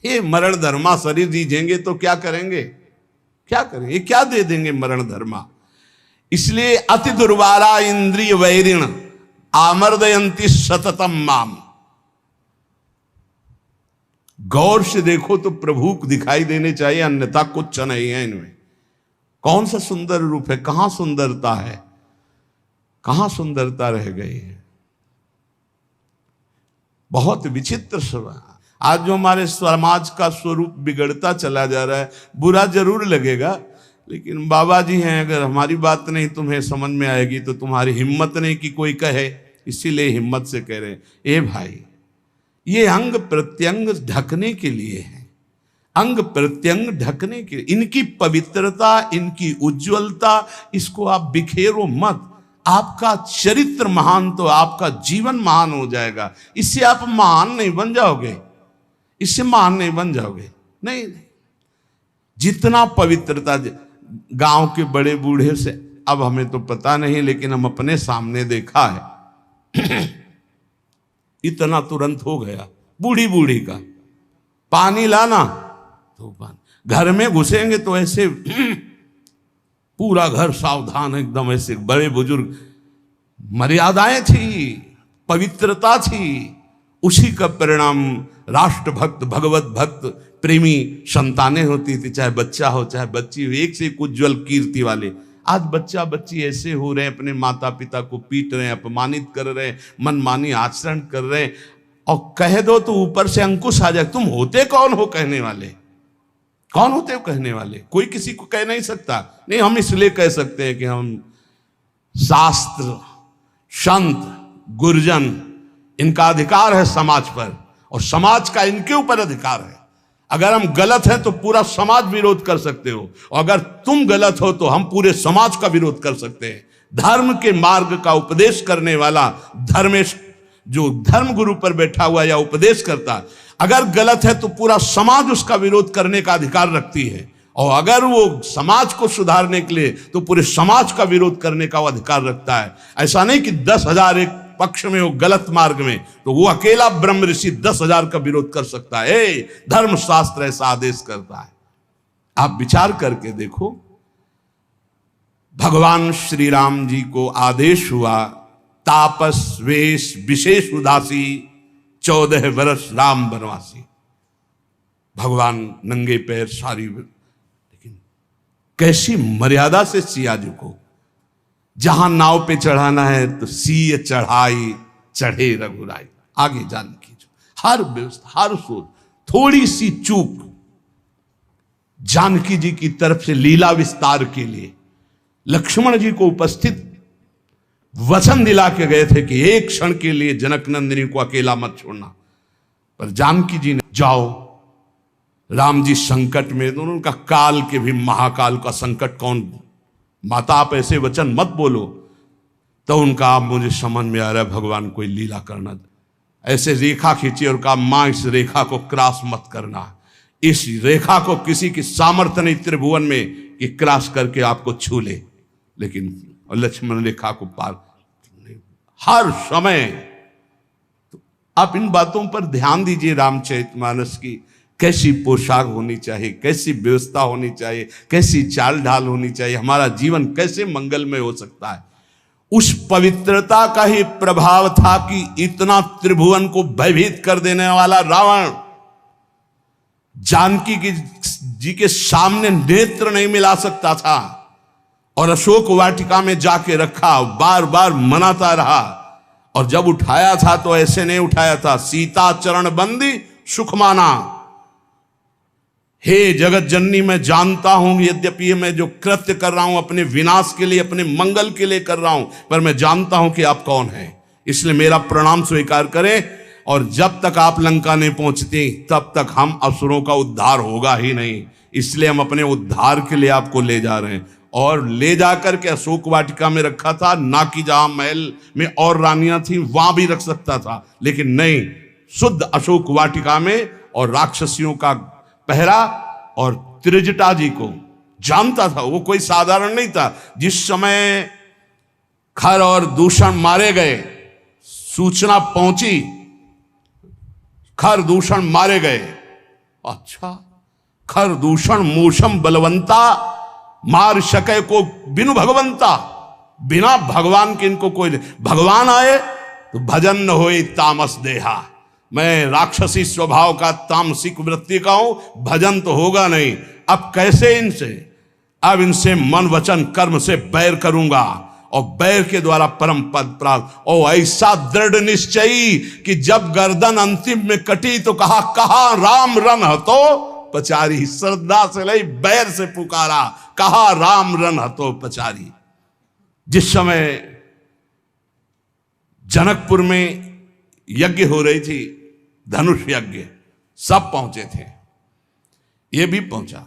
ये मरण धर्मा शरीर दीजेंगे तो क्या करेंगे? क्या करेंगे? क्या दे देंगे मरण धर्मा? इसलिए अति दुर्वारा इंद्रिय वैरिण आमर्दयंती सततम माम। गौर से देखो तो प्रभु को दिखाई देने चाहिए, अन्यथा कुछ नहीं है इनमें। कौन सा सुंदर रूप है? कहां सुंदरता है? कहां सुंदरता रह गई है? बहुत विचित्र स्वभाव। आज जो हमारे समाज का स्वरूप बिगड़ता चला जा रहा है, बुरा जरूर लगेगा, लेकिन बाबा जी हैं, अगर हमारी बात नहीं तुम्हें समझ में आएगी तो तुम्हारी हिम्मत नहीं कि कोई कहे, इसीलिए हिम्मत से कह रहे हैं। ए भाई, ये अंग प्रत्यंग ढकने के लिए है, अंग प्रत्यंग ढकने के लिए। इनकी पवित्रता, इनकी उज्जवलता, इसको आप बिखेरो मत। आपका चरित्र महान तो आपका जीवन महान हो जाएगा। इससे आप महान नहीं बन जाओगे, इससे महान नहीं बन जाओगे। नहीं, जितना पवित्रता, गांव के बड़े बूढ़े से, अब हमें तो पता नहीं, लेकिन हम अपने सामने देखा है इतना तुरंत हो गया। बूढ़ी बूढ़ी का पानी लाना तो पानी, घर में घुसेंगे तो ऐसे पूरा घर सावधान, एकदम ऐसे बड़े बुजुर्ग, मर्यादाएं थी, पवित्रता थी। उसी का परिणाम राष्ट्रभक्त, भगवत भक्त, प्रेमी संतानें होती थी, चाहे बच्चा हो चाहे बच्ची हो, एक से एक उज्ज्वल कीर्ति वाले। आज बच्चा बच्ची ऐसे हो रहे हैं, अपने माता पिता को पीट रहे हैं, अपमानित कर रहे हैं, मनमानी आचरण कर रहे हैं, और कह दो तो ऊपर से अंकुश आ जाए। तुम होते कौन हो कहने वाले? कौन होते हो कहने वाले? कोई किसी को कह नहीं सकता। नहीं, हम इसलिए कह सकते हैं कि हम शास्त्र, संत, गुरुजन, इनका अधिकार है समाज पर, और समाज का इनके ऊपर अधिकार है। अगर हम गलत हैं तो पूरा समाज विरोध कर सकते हो, और अगर तुम गलत हो तो हम पूरे समाज का विरोध कर सकते हैं। धर्म के मार्ग का उपदेश करने वाला धर्मेश, जो धर्म गुरु पर बैठा हुआ या उपदेश करता, अगर गलत है तो पूरा समाज उसका विरोध करने का अधिकार रखती है, और अगर वो समाज को सुधारने के लिए तो पूरे समाज का विरोध करने का वो अधिकार रखता है। ऐसा नहीं कि 10,000 एक पक्ष में हो गलत मार्ग में तो वो अकेला ब्रह्म ऋषि 10,000 का विरोध कर सकता है। धर्म शास्त्र ऐसा आदेश करता है। आप विचार करके देखो, भगवान श्री राम जी को आदेश हुआ, तापस वेश विशेष उदासी, 14 वर्ष राम वनवासी। भगवान नंगे पैर सारी, लेकिन कैसी मर्यादा से सिया जी को, जहां नाव पे चढ़ाना है तो सीय चढ़ाई चढ़े रघुराई। आगे जानकी जो हर व्यवस्था, हर सोच, थोड़ी सी चूक जानकी जी की तरफ से लीला विस्तार के लिए लक्ष्मण जी को उपस्थित वचन दिला के गए थे कि एक क्षण के लिए जनक नंदिनी को अकेला मत छोड़ना, पर जानकी जी ने जाओ, राम जी संकट में, दोनों उनका काल के भी महाकाल का संकट कौन, माता आप ऐसे वचन मत बोलो। तो उनका, आप मुझे समझ में आ रहा है भगवान कोई लीला करना, ऐसे रेखा खींची और कहा मां इस रेखा को क्रॉस मत करना, इस रेखा को किसी की सामर्थ्य नहीं त्रिभुवन में कि क्रॉस करके आपको छू ले। लेकिन लक्ष्मण रेखा को पार हर समय। तो आप इन बातों पर ध्यान दीजिए। रामचरितमानस की कैसी पोशाक होनी चाहिए, कैसी व्यवस्था होनी चाहिए, कैसी चाल ढाल होनी चाहिए, हमारा जीवन कैसे मंगलमय हो सकता है। उस पवित्रता का ही प्रभाव था कि इतना त्रिभुवन को भयभीत कर देने वाला रावण जानकी जी के सामने नेत्र नहीं मिला सकता था, और अशोक वाटिका में जाके रखा, बार बार मनाता रहा, और जब उठाया था तो ऐसे नहीं उठाया था, सीता चरण बंदी सुख माना। हे जगत जननी, मैं जानता हूं यद्यपि मैं जो कृत्य कर रहा हूं अपने विनाश के लिए, अपने मंगल के लिए कर रहा हूं, पर मैं जानता हूं कि आप कौन हैं, इसलिए मेरा प्रणाम स्वीकार करें। और जब तक आप लंका नहीं पहुंचती तब तक हम असुरों का उद्धार होगा ही नहीं, इसलिए हम अपने उद्धार के लिए आपको ले जा रहे हैं। और ले जाकर के अशोक वाटिका में रखा था, ना कि जहां महल में और रानियां थी वहां भी रख सकता था, लेकिन नहीं, शुद्ध अशोक वाटिका में। और राक्षसियों का पहरा, और त्रिजटा जी को जानता था, वो कोई साधारण नहीं था। जिस समय खर और दूषण मारे गए, सूचना पहुंची खर दूषण मारे गए, अच्छा खर दूषण मूषम बलवंता, मार सके को बिनु भगवंता, बिना भगवान के इनको कोई, भगवान आए तो भजन न होए तामस देहा। मैं राक्षसी स्वभाव का, तामसिक वृत्ति का हूं, भजन तो होगा नहीं। अब कैसे इनसे, अब इनसे मन वचन कर्म से बैर करूंगा, और बैर के द्वारा परम पद प्राप्त। और ऐसा दृढ़ निश्चयी कि जब गर्दन अंतिम में कटी तो कहा राम रन हतो पचारी, श्रद्धा से लई बैर से पुकारा, कहा राम रन हतो पचारी। जिस समय जनकपुर में यज्ञ हो रही थी, धनुष यज्ञ, सब पहुंचे थे, ये भी पहुंचा,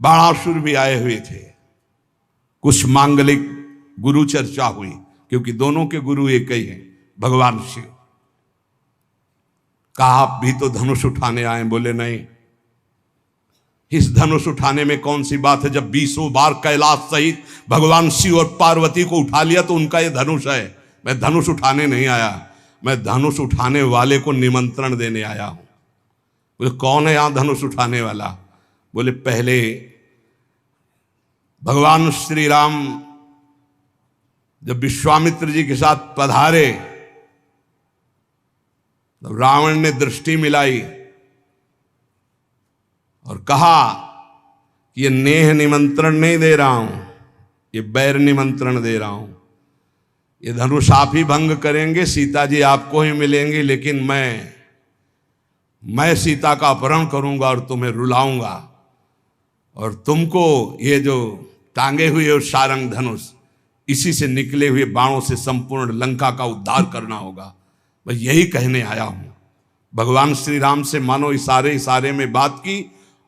बाणासुर भी आए हुए थे, कुछ मांगलिक गुरु चर्चा हुई, क्योंकि दोनों के गुरु एक ही हैं, भगवान शिव। कहा आप भी तो धनुष उठाने आए? बोले नहीं, इस धनुष उठाने में कौन सी बात है, जब 20 बार कैलाश सहित भगवान शिव और पार्वती को उठा लिया तो उनका ये धनुष है। मैं धनुष उठाने नहीं आया, मैं धनुष उठाने वाले को निमंत्रण देने आया हूं। बोले कौन है यहां धनुष उठाने वाला? बोले पहले भगवान श्री राम जब विश्वामित्र जी के साथ पधारे तो रावण ने दृष्टि मिलाई और कहा कि ये नेह निमंत्रण नहीं दे रहा हूं, ये बैर निमंत्रण दे रहा हूं। ये धनुष आप ही भंग करेंगे, सीता जी आपको ही मिलेंगे, लेकिन मैं सीता का अपहरण करूंगा और तुम्हें रुलाऊंगा, और तुमको ये जो टांगे हुए और सारंग धनुष, इसी से निकले हुए बाणों से संपूर्ण लंका का उद्धार करना होगा। मैं यही कहने आया हूं। भगवान श्री राम से मानो इशारे में बात की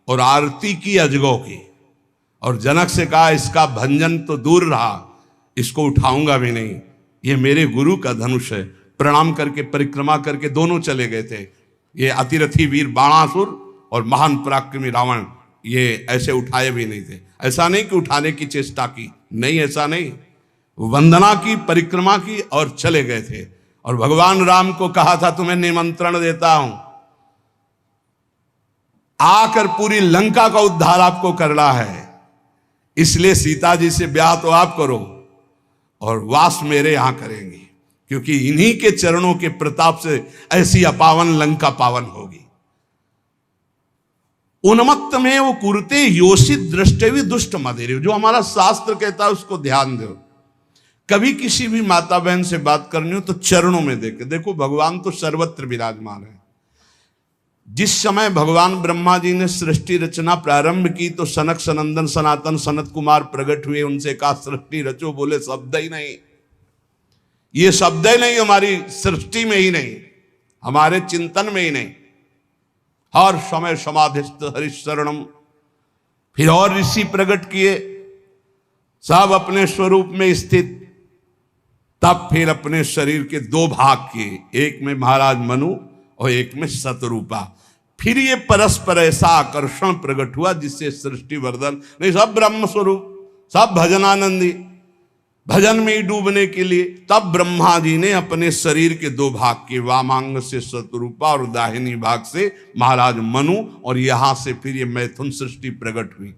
और आरती की अजगौ की, और जनक से कहा इसका भंजन तो दूर रहा, इसको उठाऊंगा भी नहीं, ये मेरे गुरु का धनुष है। प्रणाम करके परिक्रमा करके दोनों चले गए थे। ये अतिरथी वीर बाणासुर और महान पराक्रमी रावण ये ऐसे उठाए भी नहीं थे। ऐसा नहीं कि उठाने की चेष्टा की, नहीं, ऐसा नहीं, वंदना की, परिक्रमा की और चले गए थे। और भगवान राम को कहा था तुम्हें निमंत्रण देता हूं, आकर पूरी लंका का उद्धार आपको करना है, इसलिए सीता जी से ब्याह तो आप करो और वास मेरे यहां करेंगे, क्योंकि इन्हीं के चरणों के प्रताप से ऐसी अपावन लंका पावन होगी। उन्मत्त में वो कुरते योषित दृष्टि दुष्ट मदेरे, जो हमारा शास्त्र कहता है उसको ध्यान दो। कभी किसी भी माता बहन से बात करनी हो तो चरणों में देखो, भगवान तो सर्वत्र विराजमान है। जिस समय भगवान ब्रह्मा जी ने सृष्टि रचना प्रारंभ की तो सनक सनंदन सनातन सनत कुमार प्रकट हुए, उनसे कहा सृष्टि रचो, बोले शब्द ही नहीं, ये शब्द ही नहीं, हमारी सृष्टि में ही नहीं, हमारे चिंतन में ही नहीं। हर समय समाधिस्थ हरिशरणम। फिर और ऋषि प्रकट किए, सब अपने स्वरूप में स्थित। तब फिर अपने शरीर के दो भाग किए, एक में महाराज मनु और एक में शतरूपा। फिर ये परस्पर ऐसा आकर्षण प्रकट हुआ जिससे सृष्टि वर्धन नहीं, सब ब्रह्म स्वरूप, सब भजनानंदी, भजन में ही डूबने के लिए। तब ब्रह्मा जी ने अपने शरीर के दो भाग किए, वामांग से शतरूपा और दाहिनी भाग से महाराज मनु, और यहां से फिर ये मैथुन सृष्टि प्रकट हुई।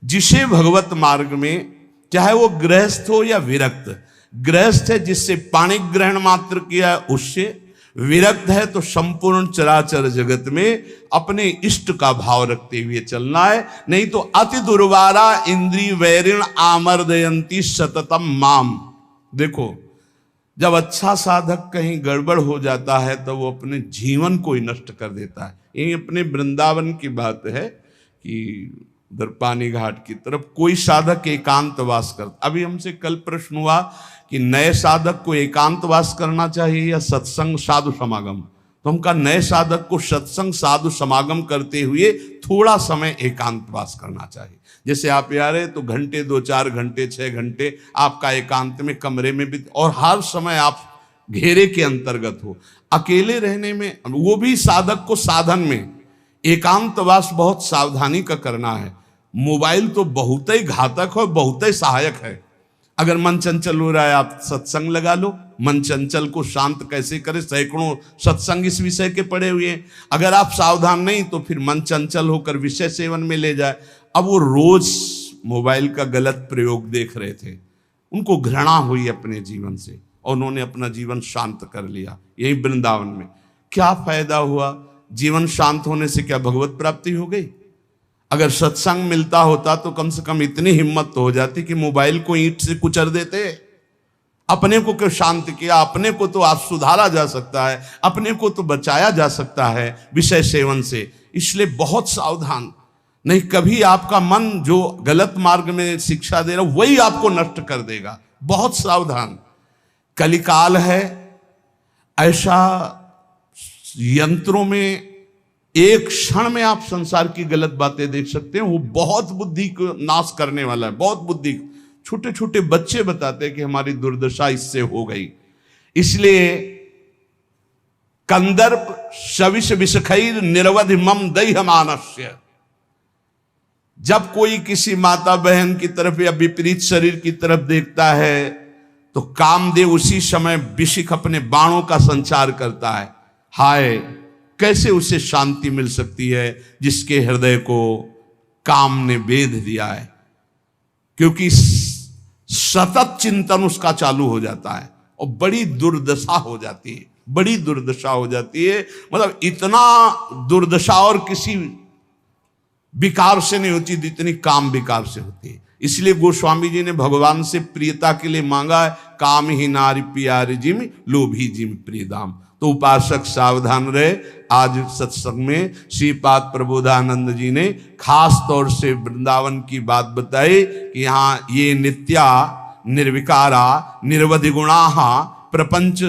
जिसे भगवत मार्ग में, चाहे वो गृहस्थ हो या विरक्त, गृहस्थ है जिससे पाणी ग्रहण मात्र किया है उससे, विरक्त है तो संपूर्ण चराचर जगत में अपने इष्ट का भाव रखते हुए चलना है। नहीं तो अति दुर्वारा इंद्री वैरिण आमर्दयंती सततम माम। देखो, जब अच्छा साधक कहीं गड़बड़ हो जाता है तो वो अपने जीवन को ही नष्ट कर देता है। ये अपने वृंदावन की बात है कि उधर पानी घाट की तरफ कोई साधक एकांतवास करता। अभी हमसे कल प्रश्न हुआ कि नए साधक को एकांतवास करना चाहिए या सत्संग साधु समागम। तो हम कहा नए साधक को सत्संग साधु समागम करते हुए थोड़ा समय एकांतवास करना चाहिए। जैसे आप आ रहे तो घंटे, 2-4 घंटे, 6 घंटे आपका एकांत में कमरे में भी, और हर समय आप घेरे के अंतर्गत हो। अकेले रहने में, वो भी साधक को साधन में एकांतवास बहुत सावधानी का करना है। मोबाइल तो बहुत ही घातक है, बहुत ही सहायक है। अगर मन चंचल हो रहा है आप सत्संग लगा लो, मन चंचल को शांत कैसे करें, सैकड़ों सत्संग इस विषय के पड़े हुए हैं। अगर आप सावधान नहीं तो फिर मन चंचल होकर विषय सेवन में ले जाए। अब वो रोज मोबाइल का गलत प्रयोग देख रहे थे, उनको घृणा हुई अपने जीवन से और उन्होंने अपना जीवन शांत कर लिया। यही वृंदावन में क्या फायदा हुआ? जीवन शांत होने से क्या भगवत प्राप्ति हो गई? अगर सत्संग मिलता होता तो कम से कम इतनी हिम्मत तो हो जाती कि मोबाइल को ईंट से कुचल देते। अपने को क्यों शांत किया? अपने को तो आज सुधारा जा सकता है, अपने को तो बचाया जा सकता है विषय सेवन से। इसलिए बहुत सावधान, नहीं कभी आपका मन जो गलत मार्ग में शिक्षा दे रहा वही आपको नष्ट कर देगा। बहुत सावधान। कलिकाल है, ऐसा यंत्रों में एक क्षण में आप संसार की गलत बातें देख सकते हैं। वो बहुत बुद्धि को नाश करने वाला है, बहुत बुद्धि। छोटे छोटे बच्चे बताते हैं कि हमारी दुर्दशा इससे हो गई। इसलिए कंदर्प शविष विषखैर निरवधि मम दैह मानस्य। जब कोई किसी माता बहन की तरफ या विपरीत शरीर की तरफ देखता है तो कामदेव उसी समय विशिख अपने बाणों का संचार करता है। हाय कैसे उसे शांति मिल सकती है जिसके हृदय को काम ने बेध दिया है? क्योंकि सतत चिंतन उसका चालू हो जाता है और बड़ी दुर्दशा हो जाती है, बड़ी दुर्दशा हो जाती है। मतलब इतना दुर्दशा और किसी विकार से नहीं होती जितनी काम विकार से होती है। इसलिए गोस्वामी जी ने भगवान से प्रियता के लिए मांगा है, काम ही नारी प्यारी जिम लोभी जिम प्रियदाम। तो उपासक सावधान रहे। आज सत्संग में श्रीपाद प्रबोधानंद जी ने खास तौर से वृंदावन की बात बताई कि यहाँ ये नित्या निर्विकारा निरवधि गुणाहा प्रपंच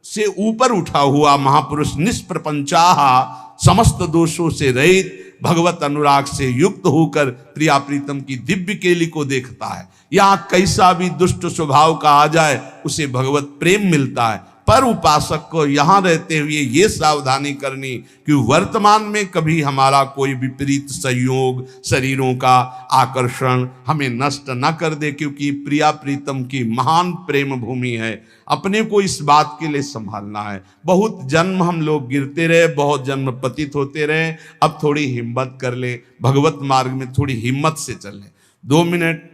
से ऊपर उठा हुआ महापुरुष निष्प्रपंचाहा समस्त दोषों से रहित भगवत अनुराग से युक्त होकर प्रिया प्रीतम की दिव्य केली को देखता है। यहाँ कैसा भी दुष्ट स्वभाव का आ जाए उसे भगवत प्रेम मिलता है। पर उपासक को यहाँ रहते हुए ये सावधानी करनी कि वर्तमान में कभी हमारा कोई विपरीत संयोग शरीरों का आकर्षण हमें नष्ट न कर दे, क्योंकि प्रिया प्रीतम की महान प्रेम भूमि है। अपने को इस बात के लिए संभालना है। बहुत जन्म हम लोग गिरते रहे, बहुत जन्म पतित होते रहे, अब थोड़ी हिम्मत कर ले, भगवत मार्ग में थोड़ी हिम्मत से चलें। 2 मिनट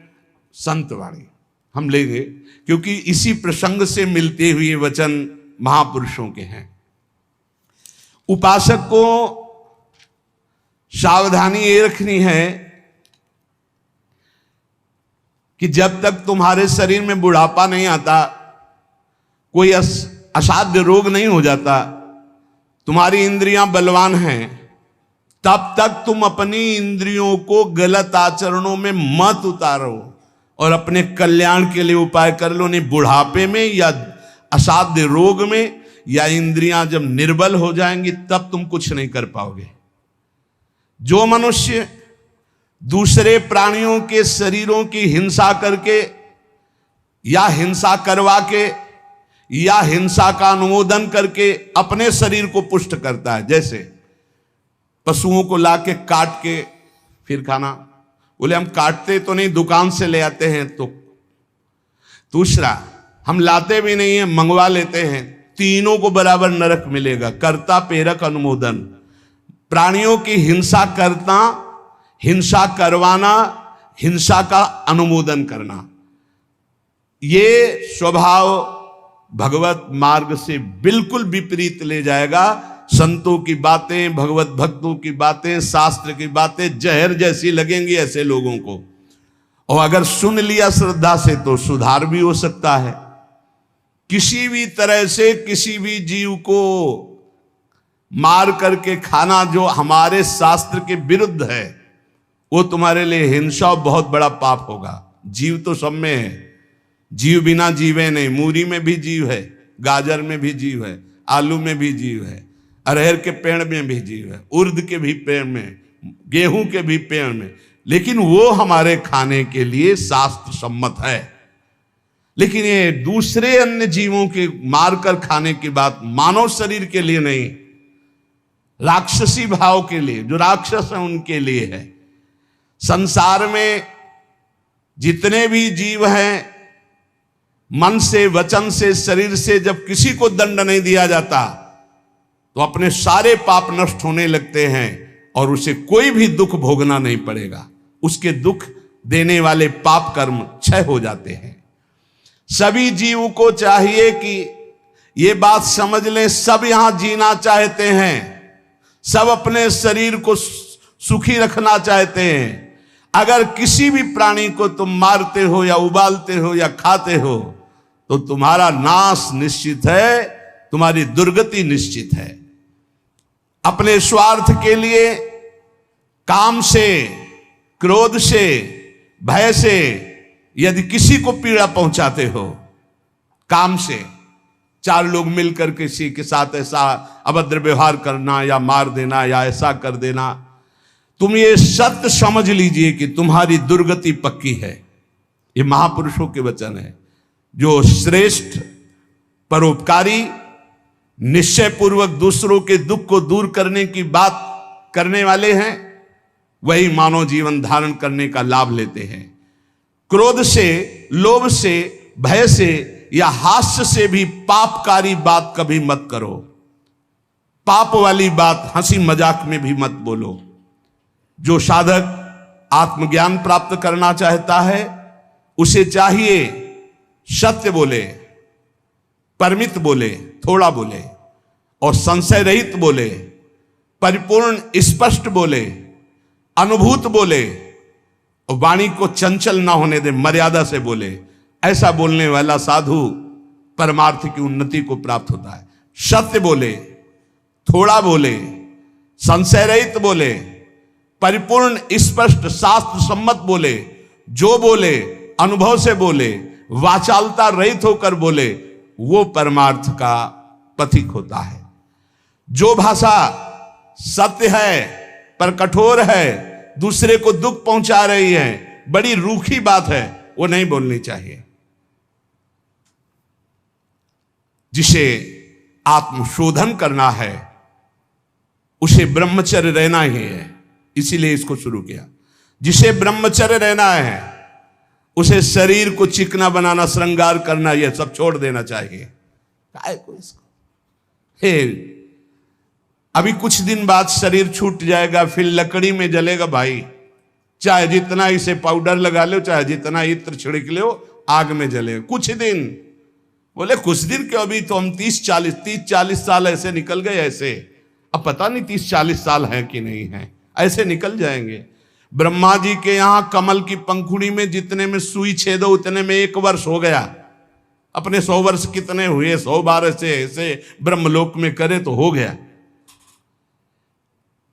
संत वाणी हम लेंगे, क्योंकि इसी प्रसंग से मिलते हुए वचन महापुरुषों के हैं। उपासक को सावधानी ये रखनी है कि जब तक तुम्हारे शरीर में बुढ़ापा नहीं आता, कोई असाध्य रोग नहीं हो जाता, तुम्हारी इंद्रियां बलवान हैं, तब तक तुम अपनी इंद्रियों को गलत आचरणों में मत उतारो और अपने कल्याण के लिए उपाय कर लो। नहीं बुढ़ापे में या असाध्य रोग में या इंद्रियां जब निर्बल हो जाएंगी तब तुम कुछ नहीं कर पाओगे। जो मनुष्य दूसरे प्राणियों के शरीरों की हिंसा करके या हिंसा करवा के या हिंसा का अनुमोदन करके अपने शरीर को पुष्ट करता है, जैसे पशुओं को लाके काट के फिर खाना, बोले हम काटते तो नहीं, दुकान से ले आते हैं। तो दूसरा, हम लाते भी नहीं है, मंगवा लेते हैं। तीनों को बराबर नरक मिलेगा। कर्ता प्रेरक अनुमोदन, प्राणियों की हिंसा करना, हिंसा करवाना, हिंसा का अनुमोदन करना, ये स्वभाव भगवत मार्ग से बिल्कुल विपरीत ले जाएगा। संतों की बातें, भगवत भक्तों की बातें, शास्त्र की बातें जहर जैसी लगेंगी ऐसे लोगों को, और अगर सुन लिया श्रद्धा से तो सुधार भी हो सकता है। किसी भी तरह से किसी भी जीव को मार करके खाना जो हमारे शास्त्र के विरुद्ध है, वो तुम्हारे लिए हिंसा बहुत बड़ा पाप होगा। जीव तो सब में है, जीव बिना जीवे नहीं। मूरी में भी जीव है, गाजर में भी जीव है, आलू में भी जीव है, अरहर के पेड़ में भी जीव है, उर्द के भी पेड़ में, गेहूं के भी पेड़ में, लेकिन वो हमारे खाने के लिए शास्त्र सम्मत है। लेकिन ये दूसरे अन्य जीवों के मारकर खाने की बात मानव शरीर के लिए नहीं, राक्षसी भाव के लिए, जो राक्षस हैं उनके लिए है। संसार में जितने भी जीव हैं, मन से, वचन से, शरीर से जब किसी को दंड नहीं दिया जाता तो अपने सारे पाप नष्ट होने लगते हैं और उसे कोई भी दुख भोगना नहीं पड़ेगा। उसके दुख देने वाले पाप कर्म क्षय हो जाते हैं। सभी जीव को चाहिए कि ये बात समझ लें, सब यहां जीना चाहते हैं, सब अपने शरीर को सुखी रखना चाहते हैं। अगर किसी भी प्राणी को तुम मारते हो या उबालते हो या खाते हो तो तुम्हारा नाश निश्चित है, तुम्हारी दुर्गति निश्चित है। अपने स्वार्थ के लिए, काम से, क्रोध से, भय से यदि किसी को पीड़ा पहुंचाते हो, काम से 4 लोग मिलकर किसी के साथ ऐसा अभद्र व्यवहार करना या मार देना या ऐसा कर देना, तुम ये सत्य समझ लीजिए कि तुम्हारी दुर्गति पक्की है। ये महापुरुषों के वचन है। जो श्रेष्ठ परोपकारी, निश्चय पूर्वक दूसरों के दुख को दूर करने की बात करने वाले हैं, वही मानव जीवन धारण करने का लाभ लेते हैं। क्रोध से, लोभ से, भय से या हास्य से भी पापकारी बात कभी मत करो। पाप वाली बात हंसी मजाक में भी मत बोलो। जो साधक आत्मज्ञान प्राप्त करना चाहता है उसे चाहिए सत्य बोले, परमित बोले, थोड़ा बोले, और संशय रहित बोले, परिपूर्ण स्पष्ट बोले, अनुभूत बोले, और वाणी को चंचल ना होने दे, मर्यादा से बोले। ऐसा बोलने वाला साधु परमार्थ की उन्नति को प्राप्त होता है। सत्य बोले, थोड़ा बोले, संशय रहित बोले, परिपूर्ण स्पष्ट शास्त्र सम्मत बोले, जो बोले अनुभव से बोले, वाचालता रहित होकर बोले, वो परमार्थ का पथिक होता है। जो भाषा सत्य है पर कठोर है, दूसरे को दुख पहुंचा रही है, बड़ी रूखी बात है, वो नहीं बोलनी चाहिए। जिसे आत्मशोधन करना है उसे ब्रह्मचर्य रहना ही है, इसीलिए इसको शुरू किया। जिसे ब्रह्मचर्य रहना है उसे शरीर को चिकना बनाना, श्रृंगार करना, यह सब छोड़ देना चाहिए। काय को इसको अभी कुछ दिन बाद शरीर छूट जाएगा, फिर लकड़ी में जलेगा भाई। चाहे जितना इसे पाउडर लगा लो, चाहे जितना इत्र छिड़क लो, आग में जलेगा कुछ दिन। बोले कुछ दिन क्यों, अभी तो हम 30-40 साल ऐसे निकल गए। ऐसे अब पता नहीं 30-40 साल है कि नहीं है, ऐसे निकल जाएंगे। ब्रह्मा जी के यहां कमल की पंखुड़ी में जितने में सुई छेदो उतने में 1 वर्ष हो गया। अपने 100 वर्ष कितने हुए, 100 बार ऐसे ब्रह्मलोक में करे तो हो गया।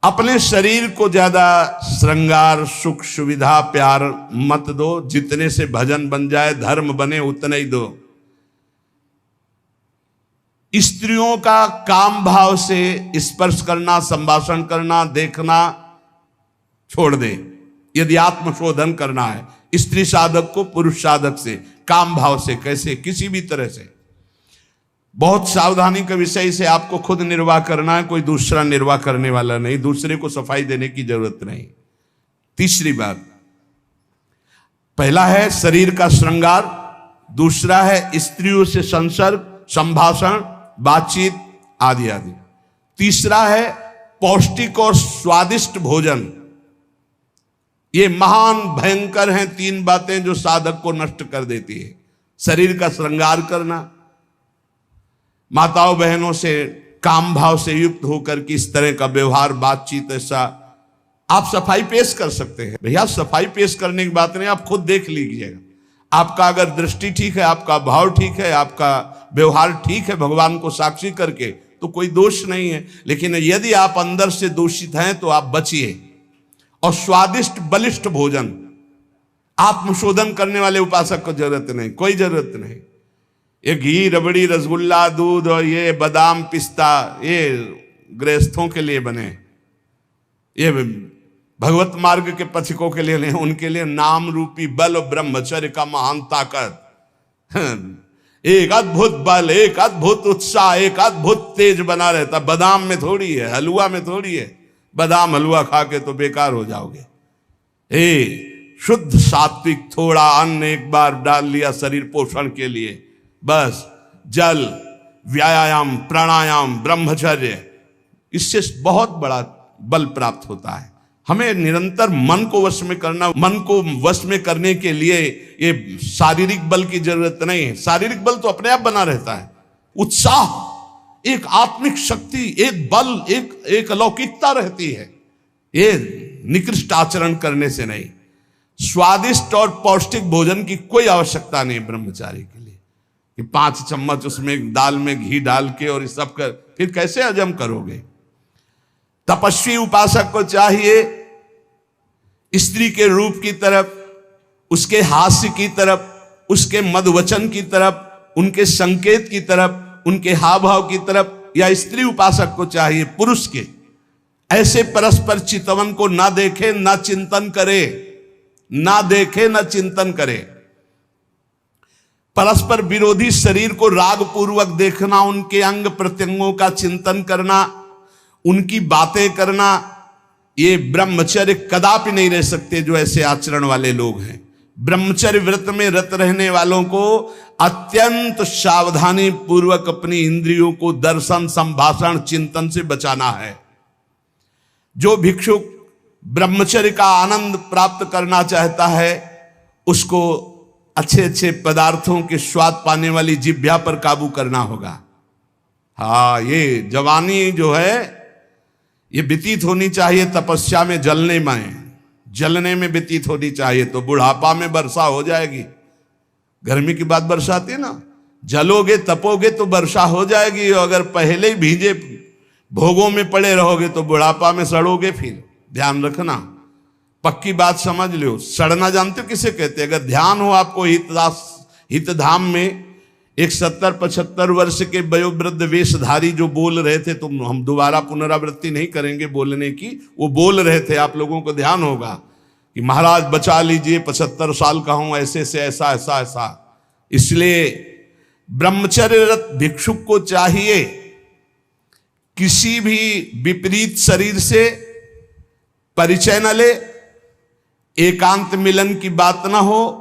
अपने शरीर को ज्यादा श्रृंगार, सुख, सुविधा, प्यार मत दो। जितने से भजन बन जाए, धर्म बने, उतना ही दो। स्त्रियों का काम भाव से स्पर्श करना, संभाषण करना, देखना छोड़ दे। यदि आत्मशोधन करना है स्त्री साधक को पुरुष साधक से, काम भाव से, कैसे, किसी भी तरह से। बहुत सावधानी का विषय से आपको खुद निर्वाह करना है, कोई दूसरा निर्वाह करने वाला नहीं, दूसरे को सफाई देने की जरूरत नहीं। तीसरी बात, पहला है शरीर का श्रृंगार, दूसरा है स्त्रियों से संसर्ग, संभाषण, बातचीत आदि आदि। तीसरा है पौष्टिक और स्वादिष्ट भोजन। ये महान भयंकर हैं 3 बातें जो साधक को नष्ट कर देती है। शरीर का श्रृंगार करना, माताओं बहनों से काम भाव से युक्त होकर के इस तरह का व्यवहार, बातचीत, ऐसा आप सफाई पेश कर सकते हैं। भैया सफाई पेश करने की बात नहीं, आप खुद देख लीजिएगा। आपका अगर दृष्टि ठीक है, आपका भाव ठीक है, आपका व्यवहार ठीक है, भगवान को साक्षी करके, तो कोई दोष नहीं है। लेकिन यदि आप अंदर से दूषित हैं तो आप बचिए। और स्वादिष्ट बलिष्ठ भोजन, आत्मशोधन करने वाले उपासक को जरूरत नहीं, कोई जरूरत नहीं। ये घी, रबड़ी, रसगुल्ला, दूध और ये बादाम, पिस्ता, ये गृहस्थों के लिए बने, ये भगवत मार्ग के पथिकों के लिए नहीं। उनके लिए नाम रूपी बल और ब्रह्मचर्य का महान ताकत, एक अद्भुत बल, एक अद्भुत उत्साह, एक अद्भुत तेज बना रहता। बादाम में थोड़ी है, हलवा में थोड़ी है। बादाम हलवा खा के तो बेकार हो जाओगे। शुद्ध सात्विक थोड़ा अन्न एक बार डाल लिया शरीर पोषण के लिए, बस जल, व्यायाम, प्राणायाम, ब्रह्मचर्य, इससे बहुत बड़ा बल प्राप्त होता है। हमें निरंतर मन को वश में करना, मन को वश में करने के लिए ये शारीरिक बल की जरूरत नहीं है। शारीरिक बल तो अपने आप बना रहता है। उत्साह, एक आत्मिक शक्ति, एक बल, एक अलौकिकता रहती है। ये निकृष्ट आचरण करने से नहीं। स्वादिष्ट और पौष्टिक भोजन की कोई आवश्यकता नहीं ब्रह्मचारी के लिए कि 5 चम्मच उसमें दाल में घी डाल के और इस सब कर, फिर कैसे हजम करोगे। तपस्वी उपासक को चाहिए स्त्री के रूप की तरफ, उसके हास्य की तरफ, उसके मधुवचन की तरफ, उनके संकेत की तरफ, उनके हाव भाव की तरफ, या स्त्री उपासक को चाहिए पुरुष के ऐसे परस्पर चितवन को ना देखे, ना चिंतन करे, ना देखे, ना चिंतन करे। परस्पर विरोधी शरीर को राग पूर्वक देखना, उनके अंग प्रत्यंगों का चिंतन करना, उनकी बातें करना, ये ब्रह्मचर्य कदापि नहीं रह सकते जो ऐसे आचरण वाले लोग हैं। ब्रह्मचर्य व्रत में रत रहने वालों को अत्यंत सावधानी पूर्वक अपनी इंद्रियों को दर्शन, संभाषण, चिंतन से बचाना है। जो भिक्षुक ब्रह्मचर्य का आनंद प्राप्त करना चाहता है उसको अच्छे अच्छे पदार्थों के स्वाद पाने वाली जिह्वा पर काबू करना होगा। हाँ, ये जवानी जो है ये व्यतीत होनी चाहिए तपस्या में, जलने में व्यतीत होनी चाहिए, तो बुढ़ापा में वर्षा हो जाएगी। गर्मी की बात वर्षा आती है ना, जलोगे तपोगे तो वर्षा हो जाएगी। अगर पहले ही भीजे भोगों में पड़े रहोगे तो बुढ़ापा में सड़ोगे। फिर ध्यान रखना, पक्की बात समझ लो। सड़ना जानते हो किसे कहते हैं? अगर ध्यान हो आपको हितधाम में, एक 70-75 वर्ष के वयोवृद्ध वेशधारी जो बोल रहे थे, तो हम दोबारा पुनरावृत्ति नहीं करेंगे बोलने की, वो बोल रहे थे, आप लोगों को ध्यान होगा कि महाराज बचा लीजिए, 75 साल का हूं, ऐसे से ऐसा ऐसा ऐसा। इसलिए ब्रह्मचर्यरत भिक्षुक को चाहिए किसी भी विपरीत शरीर से परिचय न ले, एकांत मिलन की बात ना हो,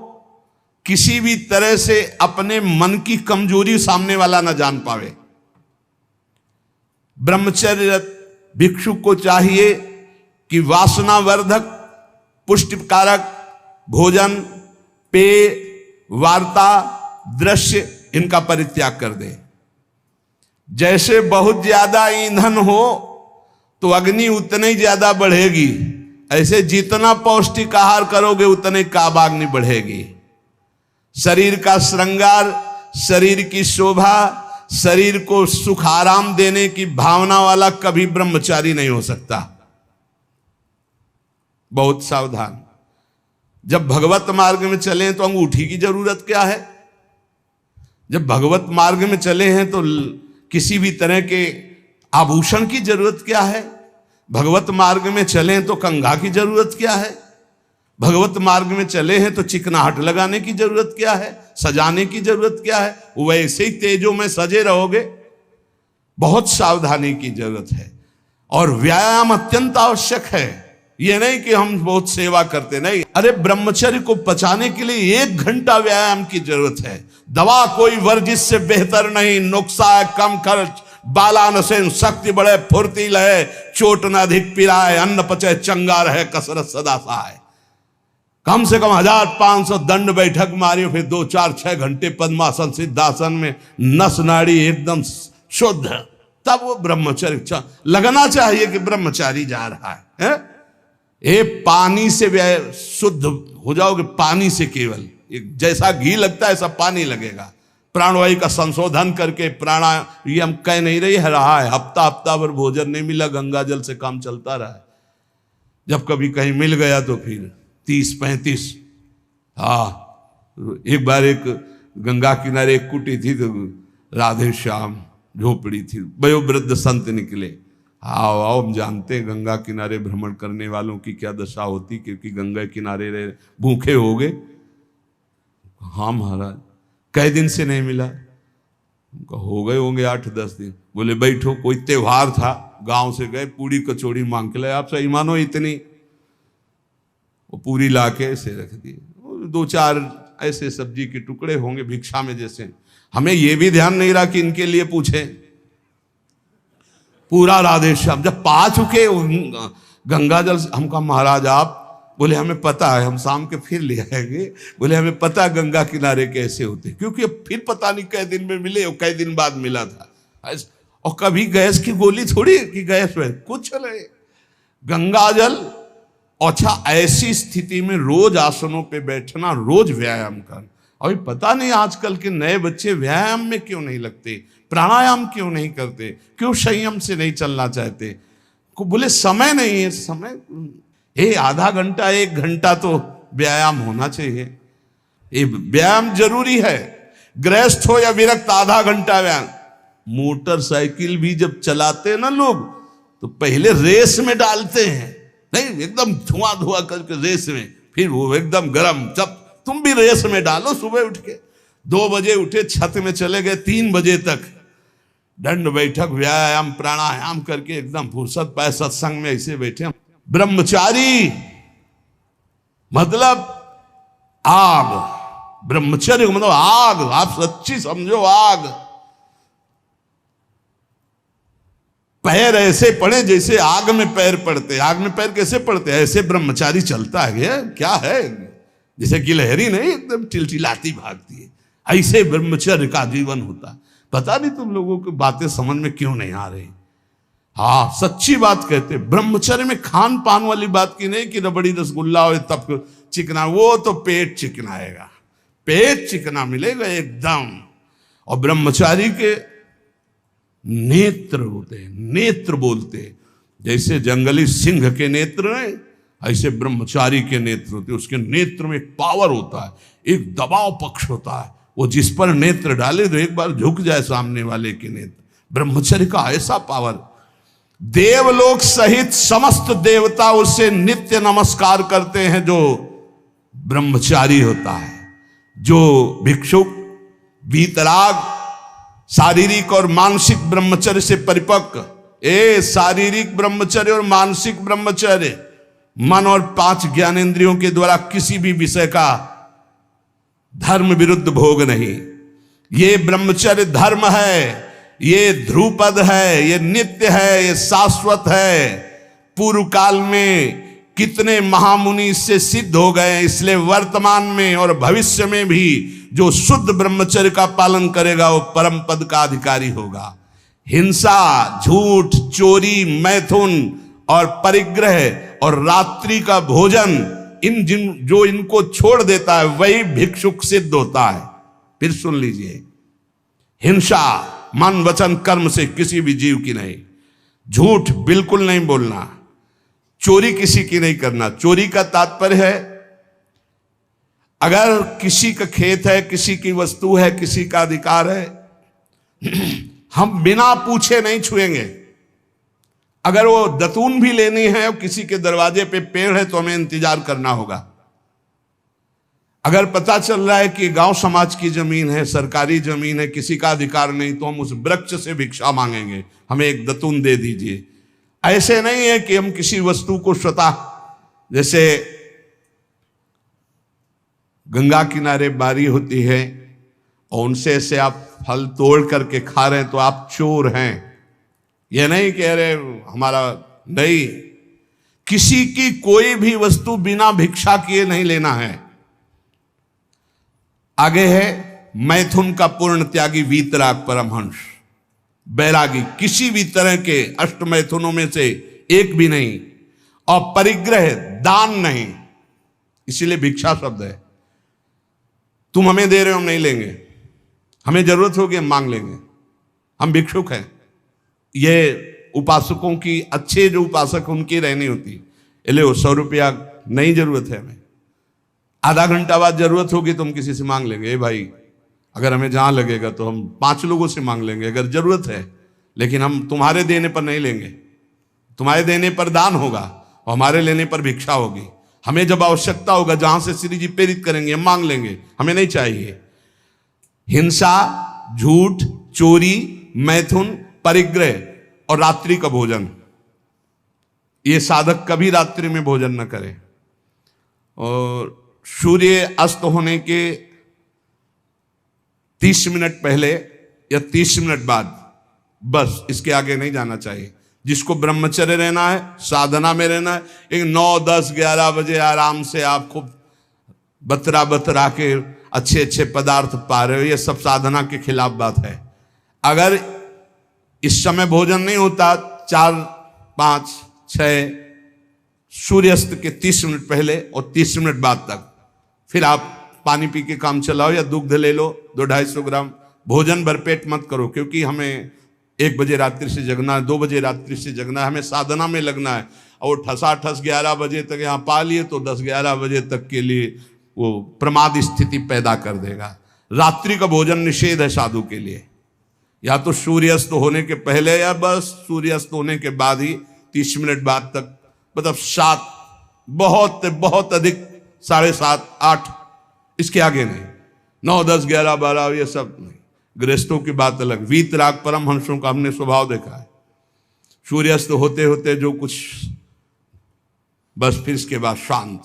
किसी भी तरह से अपने मन की कमजोरी सामने वाला न जान पावे। ब्रह्मचर्यरत भिक्षुक को चाहिए कि वासनावर्धक, पुष्टिकारक भोजन, पेय, वार्ता, दृश्य इनका परित्याग कर दे। जैसे बहुत ज्यादा ईंधन हो तो अग्नि उतने ही ज्यादा बढ़ेगी, ऐसे जितना पौष्टिक आहार करोगे उतने काबाग्नि बढ़ेगी। शरीर का श्रृंगार, शरीर की शोभा, शरीर को सुख आराम देने की भावना वाला कभी ब्रह्मचारी नहीं हो सकता। बहुत सावधान। जब भगवत मार्ग में चले तो अंगूठी की जरूरत क्या है? जब भगवत मार्ग में चले हैं तो किसी भी तरह के आभूषण की जरूरत क्या है? भगवत मार्ग में चले तो कंघा की जरूरत क्या है? भगवत मार्ग में चले हैं तो चिकनाहट लगाने की जरूरत क्या है? सजाने की जरूरत क्या है? वैसे ही तेजों में सजे रहोगे। बहुत सावधानी की जरूरत है और व्यायाम अत्यंत आवश्यक है। ये नहीं कि हम बहुत सेवा करते, नहीं। अरे ब्रह्मचर्य को पचाने के लिए 1 घंटा व्यायाम की जरूरत है। दवा कोई वर्जिश से बेहतर नहीं, नुक्सा है कम खर्च, बालानसेन शक्ति बढ़े, फुर्ती लहे, चोट न अधिक पिराए, अन्न पचे चंगा रहे, कसरत सदा सहाय। कम से कम 1500 दंड बैठक मारियो, फिर 2-4-6 घंटे पद्मासन सिद्धासन में नस नाड़ी एकदम शुद्ध, तब वो ब्रह्मचर्य लगना चाहिए कि ब्रह्मचारी जा रहा है। ये पानी से शुद्ध हो जाओगे, पानी से केवल, जैसा घी लगता है ऐसा पानी लगेगा। प्राणवायु का संशोधन करके प्राणायाम कह नहीं रहा है, हफ्ता भर भोजन नहीं मिला, गंगा जल से काम चलता रहा है। जब कभी कहीं मिल गया तो फिर 30-35। हाँ, एक बार एक गंगा किनारे एक कुटी थी तो राधे श्याम झोपड़ी थी, वयोवृद्ध संत निकले। आओ आओ, हम जानते हैं गंगा किनारे भ्रमण करने वालों की क्या दशा होती, क्योंकि गंगा किनारे रहे भूखे हो गए। हाँ महाराज, कई दिन से नहीं मिला? हो गए होंगे 8-10 दिन। बोले बैठो, कोई त्योहार था, गांव से गए, पूरी कचौड़ी मांग के लाए। आप सही मानो इतनी, वो पूरी ला के ऐसे रख दिए, 2-4 ऐसे सब्जी के टुकड़े होंगे भिक्षा में जैसे। हमें ये भी ध्यान नहीं रहा कि इनके लिए पूछे। पूरा राधे श्याम जब पा चुके गंगा जल, हम कहा महाराज आप, बोले हमें पता है, हम शाम के फिर ले आएंगे। बोले हमें पता है गंगा किनारे कैसे होते, क्योंकि फिर पता नहीं कई दिन में मिले और कई दिन बाद मिला था। और कभी गैस की गोली थोड़ी कि गैस में कुछ नहीं, गंगा जल। अच्छा, ऐसी स्थिति में रोज आसनों पे बैठना, रोज व्यायाम करना। अभी पता नहीं आजकल के नए बच्चे व्यायाम में क्यों नहीं लगते, प्राणायाम क्यों नहीं करते, क्यों संयम से नहीं चलना चाहते? बोले समय नहीं है। समय आधा घंटा 1 घंटा तो व्यायाम होना चाहिए। ये व्यायाम जरूरी है, गृहस्थ हो या विरक्त, आधा घंटा व्यायाम। मोटरसाइकिल भी जब चलाते हैं ना लोग, तो पहले रेस में डालते हैं, नहीं एकदम धुआं करके रेस में, फिर वो एकदम गरम। जब तुम भी रेस में डालो, सुबह उठ के 2 बजे उठे, छत में चले गए, 3 बजे तक दंड बैठक व्यायाम प्राणायाम करके एकदम फुर्सत पाए, सत्संग में ऐसे बैठे। ब्रह्मचारी मतलब आग, ब्रह्मचर्य मतलब आग, आप सच्ची समझो आग। पैर ऐसे पड़े जैसे आग में पैर पड़ते। आग में पैर कैसे पड़ते? ऐसे ब्रह्मचारी चलता है क्या है, जैसे गिलहरी नहीं एकदम टिलटिलाती भागती है, ऐसे ब्रह्मचर्य का जीवन होता। पता नहीं तुम लोगों को बातें समझ में क्यों नहीं आ रही। हाँ, सच्ची बात कहते, ब्रह्मचर्य में खान पान वाली बात की नहीं कि रबड़ी रसगुल्ला हो तब चिकना, वो तो पेट चिकनाएगा, पेट चिकना मिलेगा एकदम। और ब्रह्मचारी के नेत्र होते हैं, नेत्र बोलते हैं, जैसे जंगली सिंह के नेत्र हैं ऐसे ब्रह्मचारी के नेत्र होते हैं। उसके नेत्र में एक पावर होता है, एक दबाव पक्ष होता है, वो जिस पर नेत्र डाले तो एक बार झुक जाए सामने वाले के नेत्र। ब्रह्मचर्य का ऐसा पावर, देवलोक सहित समस्त देवता उससे नित्य नमस्कार करते हैं जो ब्रह्मचारी होता है। जो भिक्षुक वीतराग शारीरिक और मानसिक ब्रह्मचर्य से परिपक्व, शारीरिक ब्रह्मचर्य और मानसिक ब्रह्मचर्य, मन और 5 ज्ञानेंद्रियों के द्वारा किसी भी विषय का धर्म विरुद्ध भोग नहीं। ये ब्रह्मचर्य धर्म है, ये ध्रुपद है, ये नित्य है, ये शाश्वत है। पूर्व काल में कितने महामुनि इससे सिद्ध हो गए, इसलिए वर्तमान में और भविष्य में भी जो शुद्ध ब्रह्मचर्य का पालन करेगा वो परम पद का अधिकारी होगा। हिंसा, झूठ, चोरी, मैथुन और परिग्रह और रात्रि का भोजन, जो इनको छोड़ देता है वही भिक्षुक सिद्ध होता है। फिर सुन लीजिए, हिंसा मन वचन कर्म से किसी भी जीव की नहीं, झूठ बिल्कुल नहीं बोलना, चोरी किसी की नहीं करना। चोरी का तात्पर्य है अगर किसी का खेत है, किसी की वस्तु है, किसी का अधिकार है, हम बिना पूछे नहीं छुएंगे। अगर वो दतून भी लेनी है और किसी के दरवाजे पे पेड़ है तो हमें इंतजार करना होगा। अगर पता चल रहा है कि गांव समाज की जमीन है, सरकारी जमीन है, किसी का अधिकार नहीं, तो हम उस वृक्ष से भिक्षा मांगेंगे, हमें एक दतून दे दीजिए। ऐसे नहीं है कि हम किसी वस्तु को स्वतः, जैसे गंगा किनारे बारी होती है और उनसे ऐसे आप फल तोड़ करके खा रहे हैं तो आप चोर हैं। यह नहीं कह रहे हमारा, नहीं, किसी की कोई भी वस्तु बिना भिक्षा किए नहीं लेना है। आगे है मैथुन का पूर्ण त्यागी वीतराग परमहंस, बैरागी, किसी भी तरह के अष्ट मैथुनों में से एक भी नहीं। और परिग्रह, दान नहीं, इसीलिए भिक्षा शब्द है। तुम हमें दे रहे हो, हम नहीं लेंगे, हमें जरूरत होगी हम मांग लेंगे, हम भिक्षुक हैं। ये उपासकों की, अच्छे जो उपासक उनकी रहनी होती है। ले 100 रुपया नहीं जरूरत है हमें, आधा घंटा बाद जरूरत होगी तो हम किसी से मांग लेंगे, भाई अगर हमें जहां लगेगा तो हम 5 लोगों से मांग लेंगे अगर जरूरत है, लेकिन हम तुम्हारे देने पर नहीं लेंगे। तुम्हारे देने पर दान होगा और हमारे लेने पर भिक्षा होगी। हमें जब आवश्यकता होगा जहां से श्री जी प्रेरित करेंगे हम मांग लेंगे, हमें नहीं चाहिए। हिंसा, झूठ, चोरी, मैथुन, परिग्रह और रात्रि का भोजन, ये साधक कभी रात्रि में भोजन न करे। और सूर्य अस्त होने के 30 मिनट पहले या 30 मिनट बाद, बस इसके आगे नहीं जाना चाहिए। जिसको ब्रह्मचर्य रहना है, साधना में रहना है, एक 9, 10, 11 बजे आराम से आप खूब बतरा के अच्छे अच्छे पदार्थ पा रहे हो, ये सब साधना के खिलाफ बात है। अगर इस समय भोजन नहीं होता 4, 5, 6 सूर्यास्त के 30 मिनट पहले और 30 मिनट बाद तक, फिर आप पानी पी के काम चलाओ या दुग्ध ले लो 200-250 ग्राम। भोजन भरपेट मत करो, क्योंकि हमें 1 बजे रात्रि से जगना है, 2 बजे रात्रि से जगना है, हमें साधना में लगना है। और ठसाठस 11 बजे तक यहाँ पा लिए तो 10-11 बजे तक के लिए वो प्रमाद स्थिति पैदा कर देगा। रात्रि का भोजन निषेध है साधु के लिए, या तो सूर्यास्त होने के पहले या बस सूर्यास्त होने के बाद ही 30 मिनट बाद तक, मतलब 7, बहुत बहुत अधिक 7:30, 8, इसके आगे नहीं। 9, 10, 11, 12 ये सब नहीं। गृहस्थों की बात अलग। वीतराग परमहंसों का हमने स्वभाव देखा है, सूर्यास्त होते होते जो कुछ, बस फिर इसके बाद शांत।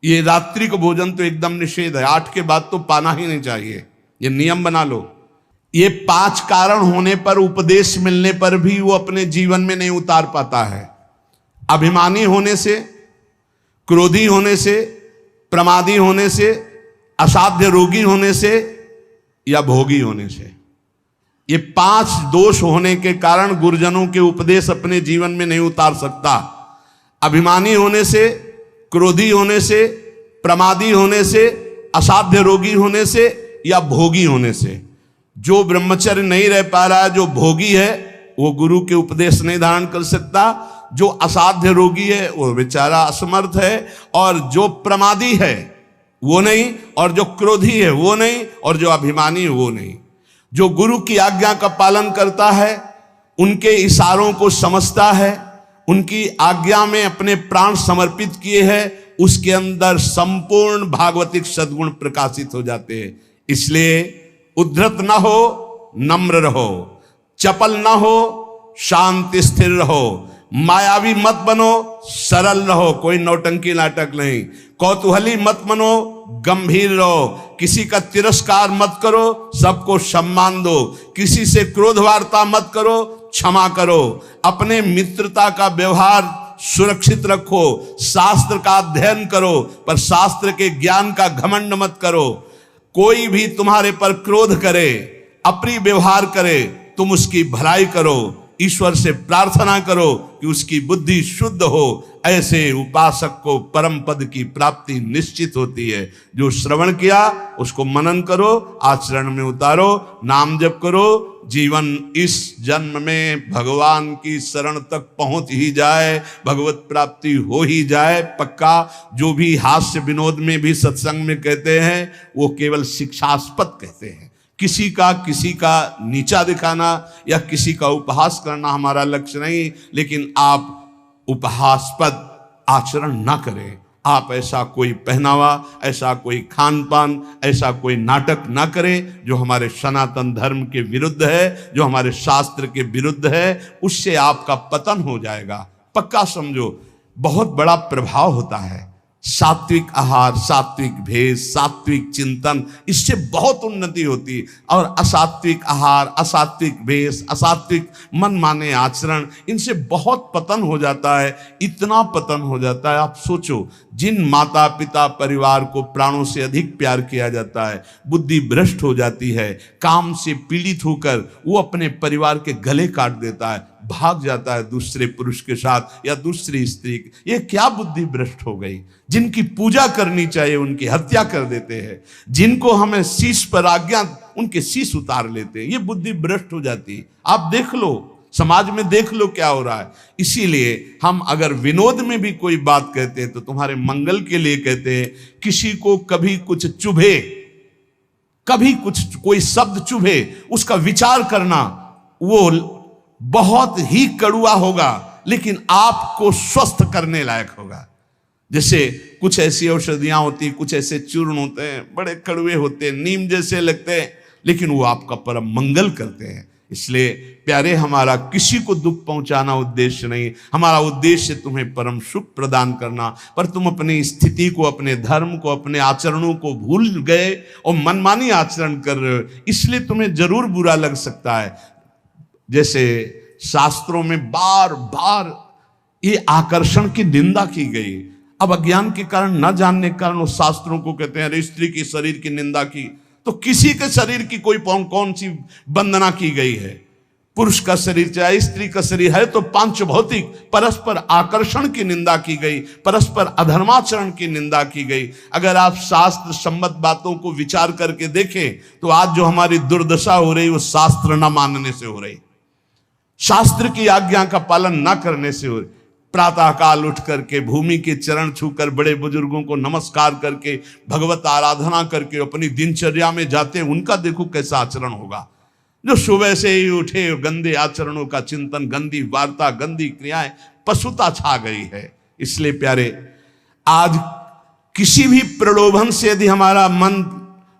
ये रात्रि को भोजन तो एकदम निषेध है, 8 के बाद तो पाना ही नहीं चाहिए, ये नियम बना लो। ये 5 कारण होने पर, उपदेश मिलने पर भी वो अपने जीवन में नहीं उतार पाता है। अभिमानी होने से, क्रोधी होने से, प्रमादी होने से, असाध्य रोगी होने से या भोगी होने से। ये 5 दोष होने के कारण गुरुजनों के उपदेश अपने जीवन में नहीं उतार सकता। अभिमानी होने से, क्रोधी होने से, प्रमादी होने से, असाध्य रोगी होने से या भोगी होने से। जो ब्रह्मचर्य नहीं रह पा रहा है, जो भोगी है, वो गुरु के उपदेश नहीं धारण कर सकता। जो असाध्य रोगी है वो बेचारा असमर्थ है, और जो प्रमादी है वो नहीं, और जो क्रोधी है वो नहीं, और जो अभिमानी है वो नहीं। जो गुरु की आज्ञा का पालन करता है, उनके इशारों को समझता है, उनकी आज्ञा में अपने प्राण समर्पित किए हैं, उसके अंदर संपूर्ण भागवतिक सद्गुण प्रकाशित हो जाते हैं। इसलिए उद्धत ना हो, नम्र रहो, चपल ना हो, शांति स्थिर रहो, मायावी मत बनो, सरल रहो, कोई नौटंकी नाटक नहीं, कौतूहली मत बनो, गंभीर रहो, किसी का तिरस्कार मत करो, सबको सम्मान दो, किसी से क्रोध वार्ता मत करो, क्षमा करो, अपने मित्रता का व्यवहार सुरक्षित रखो, शास्त्र का अध्ययन करो, पर शास्त्र के ज्ञान का घमंड मत करो। कोई भी तुम्हारे पर क्रोध करे, अप्रिय व्यवहार करे, तुम उसकी भलाई करो, ईश्वर से प्रार्थना करो कि उसकी बुद्धि शुद्ध हो। ऐसे उपासक को परम पद की प्राप्ति निश्चित होती है। जो श्रवण किया उसको मनन करो, आचरण में उतारो, नाम जप करो, जीवन इस जन्म में भगवान की शरण तक पहुंच ही जाए, भगवत प्राप्ति हो ही जाए पक्का। जो भी हास्य विनोद में भी सत्संग में कहते हैं वो केवल शिक्षास्पद कहते हैं। किसी का नीचा दिखाना या किसी का उपहास करना हमारा लक्ष्य नहीं, लेकिन आप उपहासपद आचरण ना करें। आप ऐसा कोई पहनावा, ऐसा कोई खान पान, ऐसा कोई नाटक ना करें जो हमारे सनातन धर्म के विरुद्ध है, जो हमारे शास्त्र के विरुद्ध है। उससे आपका पतन हो जाएगा, पक्का समझो। बहुत बड़ा प्रभाव होता है सात्विक आहार, सात्विक भेष, सात्विक चिंतन, इससे बहुत उन्नति होती है। और असात्विक आहार, असात्विक भेष, असात्विक मन माने आचरण, इनसे बहुत पतन हो जाता है। इतना पतन हो जाता है, आप सोचो, जिन माता पिता परिवार को प्राणों से अधिक प्यार किया जाता है, बुद्धि भ्रष्ट हो जाती है, काम से पीड़ित होकर वो अपने परिवार के गले काट देता है, भाग जाता है दूसरे पुरुष के साथ या दूसरी स्त्री। ये क्या बुद्धि भ्रष्ट हो गई? जिनकी पूजा करनी चाहिए उनकी हत्या कर देते हैं, जिनको हमें शीश पर आज्ञा, उनके शीश उतार लेते हैं। ये बुद्धि भ्रष्ट हो जाती है। आप देख लो, समाज में देख लो क्या हो रहा है। इसीलिए हम अगर विनोद में भी कोई बात कहते हैं तो तुम्हारे मंगल के लिए कहते हैं। किसी को कभी कुछ चुभे, कभी कुछ कोई शब्द चुभे, उसका विचार करना वो बहुत ही कड़ुआ होगा, लेकिन आपको स्वस्थ करने लायक होगा। जैसे कुछ ऐसी औषधियां होती, कुछ ऐसे चूर्ण होते हैं, बड़े कड़वे होते हैं, नीम जैसे लगते हैं, लेकिन वो आपका परम मंगल करते हैं। इसलिए प्यारे, हमारा किसी को दुख पहुंचाना उद्देश्य नहीं, हमारा उद्देश्य तुम्हें परम सुख प्रदान करना। पर तुम अपनी स्थिति को, अपने धर्म को, अपने आचरणों को भूल गए और मनमानी आचरण कर रहे हो, इसलिए तुम्हें जरूर बुरा लग सकता है। जैसे शास्त्रों में बार बार ये आकर्षण की निंदा की गई। अब अज्ञान के कारण, न जानने के कारण, उस शास्त्रों को कहते हैं, अरे स्त्री की शरीर की निंदा की, तो किसी के शरीर की कोई कौन सी वंदना की गई है? पुरुष का शरीर चाहे स्त्री का शरीर है तो पांच भौतिक परस्पर आकर्षण की निंदा की गई, परस्पर अधर्माचरण की निंदा की गई। अगर आप शास्त्र सम्मत बातों को विचार करके देखें तो आज जो हमारी दुर्दशा हो रही वो शास्त्र न मानने से हो रही, शास्त्र की आज्ञा का पालन न करने से हो रही। प्रातः काल उठ करके भूमि के चरण छूकर बड़े बुजुर्गों को नमस्कार करके भगवत आराधना करके अपनी दिनचर्या में जाते हैं, उनका देखो कैसा आचरण होगा। जो सुबह से ही उठे गंदे आचरणों का चिंतन, गंदी वार्ता, गंदी क्रियाएं, पशुता छा गई है। इसलिए प्यारे, आज किसी भी प्रलोभन से यदि हमारा मन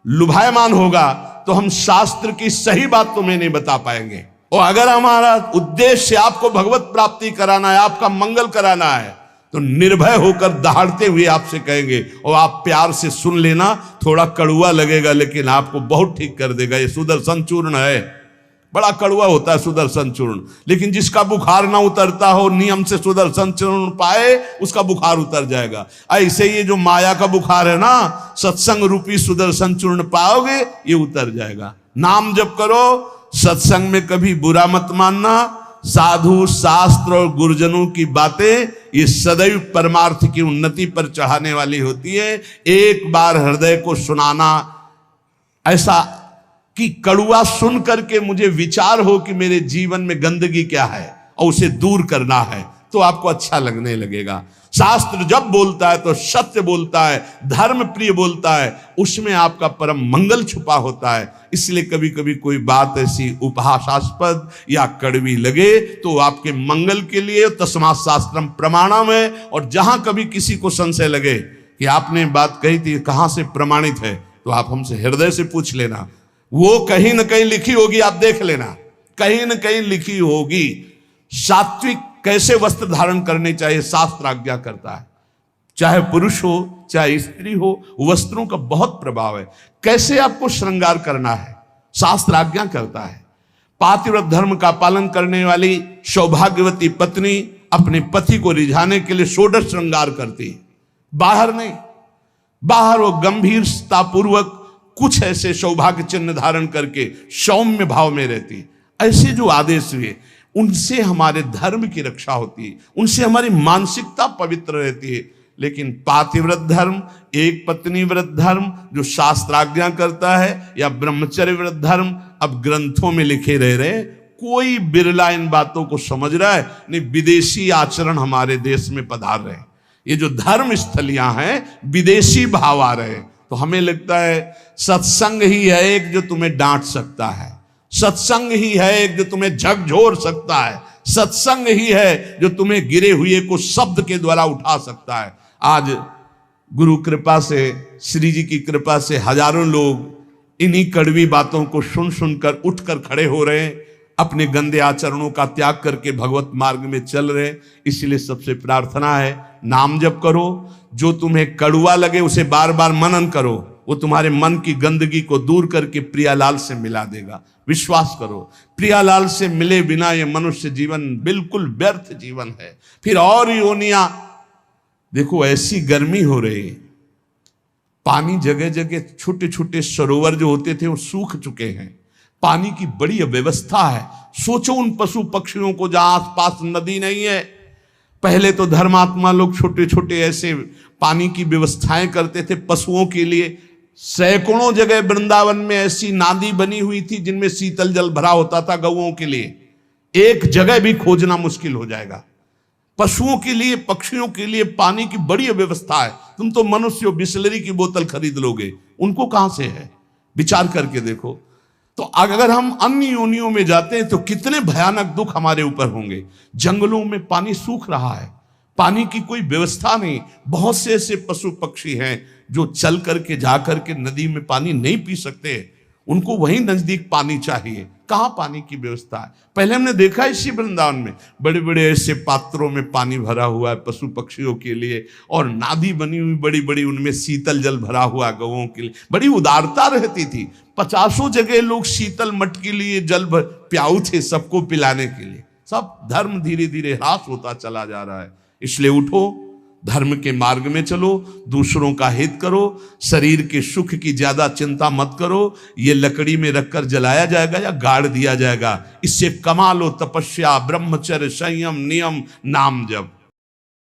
लुभायमान होगा तो हम शास्त्र की सही बात तुम्हें नहीं बता पाएंगे। और अगर हमारा उद्देश्य आपको भगवत प्राप्ति कराना है, आपका मंगल कराना है, तो निर्भय होकर दहाड़ते हुए आपसे कहेंगे, और आप प्यार से सुन लेना, थोड़ा कड़वा लगेगा लेकिन आपको बहुत ठीक कर देगा। ये सुदर्शन चूर्ण है, बड़ा कड़वा होता है सुदर्शन चूर्ण, लेकिन जिसका बुखार ना उतरता हो, नियम से सुदर्शन चूर्ण पाए, उसका बुखार उतर जाएगा। ऐसे ये जो माया का बुखार है ना, सत्संग रूपी सुदर्शन चूर्ण पाओगे, ये उतर जाएगा। नाम जप करो, सत्संग में कभी बुरा मत मानना। साधु शास्त्र और गुरुजनों की बातें ये सदैव परमार्थ की उन्नति पर चढ़ाने वाली होती है। एक बार हृदय को सुनाना, ऐसा कि कड़ुआ सुन करके मुझे विचार हो कि मेरे जीवन में गंदगी क्या है और उसे दूर करना है, तो आपको अच्छा लगने लगेगा। शास्त्र जब बोलता है तो सत्य बोलता है, धर्म प्रिय बोलता है, उसमें आपका परम मंगल छुपा होता है। इसलिए कभी कभी कोई बात ऐसी उपहासास्पद या कड़वी लगे तो आपके मंगल के लिए तस्मात् शास्त्रम प्रमाणम है। और जहां कभी किसी को संशय लगे कि आपने बात कही थी कहां से प्रमाणित है, तो आप हमसे हृदय से पूछ लेना, वो कहीं ना कहीं लिखी होगी, आप देख लेना, कहीं ना कहीं लिखी होगी। सात्विक कैसे वस्त्र धारण करने चाहिए, शास्त्र आज्ञा करता है। चाहे पुरुष हो चाहे स्त्री हो, वस्त्रों का बहुत प्रभाव है। कैसे आपको श्रृंगार करना है, शास्त्र आज्ञा करता है। पातिव्रत धर्म का पालन करने वाली सौभाग्यवती पत्नी अपने पति को रिझाने के लिए षोडश श्रृंगार करती है, बाहर नहीं। बाहर वो गंभीरता पूर्वक कुछ ऐसे सौभाग्य चिन्ह धारण करके सौम्य भाव में रहती है। ऐसे जो आदेश हुए, उनसे हमारे धर्म की रक्षा होती है, उनसे हमारी मानसिकता पवित्र रहती है। लेकिन पातिव्रत धर्म, एक पत्नी व्रत धर्म जो शास्त्राज्ञा करता है, या ब्रह्मचर्य व्रत धर्म अब ग्रंथों में लिखे रह रहे, कोई बिरला इन बातों को समझ रहा है नहीं। विदेशी आचरण हमारे देश में पधार रहे, ये जो धर्म स्थलियां हैं विदेशी भाव आ रहे। तो हमें लगता है सत्संग ही है एक जो तुम्हें डांट सकता है, सत्संग ही है एक जो तुम्हें झकझोर सकता है, सत्संग ही है जो तुम्हें गिरे हुए को शब्द के द्वारा उठा सकता है। आज गुरु कृपा से, श्री जी की कृपा से हजारों लोग इन्हीं कड़वी बातों को सुन सुनकर उठकर खड़े हो रहे हैं, अपने गंदे आचरणों का त्याग करके भगवत मार्ग में चल रहे। इसलिए सबसे प्रार्थना है, नाम जप करो, जो तुम्हें कड़वा लगे उसे बार बार मनन करो, वो तुम्हारे मन की गंदगी को दूर करके प्रियालाल से मिला देगा। विश्वास करो, प्रियालाल से मिले बिना ये मनुष्य जीवन बिल्कुल व्यर्थ जीवन है। फिर और योनिया देखो, ऐसी गर्मी हो रही, पानी जगह जगह, छोटे छोटे सरोवर जो होते थे वो सूख चुके हैं, पानी की बड़ी अव्यवस्था है। सोचो उन पशु पक्षियों को जहां आसपास नदी नहीं है। पहले तो धर्मात्मा लोग छोटे छोटे ऐसे पानी की व्यवस्थाएं करते थे पशुओं के लिए। सैकड़ों जगह वृंदावन में ऐसी नादी बनी हुई थी जिनमें शीतल जल भरा होता था गौओं के लिए। एक जगह भी खोजना मुश्किल हो जाएगा। पशुओं के लिए, पक्षियों के लिए पानी की बड़ी व्यवस्था है। तुम तो मनुष्य बिस्लरी की बोतल खरीद लोगे, उनको कहां से है? विचार करके देखो। तो अगर हम अन्य योनियों में जाते हैं तो कितने भयानक दुख हमारे ऊपर होंगे। जंगलों में पानी सूख रहा है, पानी की कोई व्यवस्था नहीं। बहुत से ऐसे पशु पक्षी हैं जो चल करके जा करके नदी में पानी नहीं पी सकते, उनको वहीं नजदीक पानी चाहिए। कहाँ पानी की व्यवस्था है? पहले हमने देखा इसी वृंदावन में बड़े बड़े ऐसे पात्रों में पानी भरा हुआ है पशु पक्षियों के लिए, और नादी बनी हुई बड़ी बड़ी, उनमें शीतल जल भरा हुआ गौओं के लिए। बड़ी उदारता रहती थी। 50 जगह लोग शीतल मट के लिए जल प्याऊ थे सबको पिलाने के लिए। सब धर्म धीरे धीरे ह्रास होता चला जा रहा है। इसलिए उठो, धर्म के मार्ग में चलो, दूसरों का हित करो, शरीर के सुख की ज्यादा चिंता मत करो। ये लकड़ी में रखकर जलाया जाएगा या गाड़ दिया जाएगा, इससे कमा लो तपस्या, ब्रह्मचर्य, संयम, नियम, नाम जप।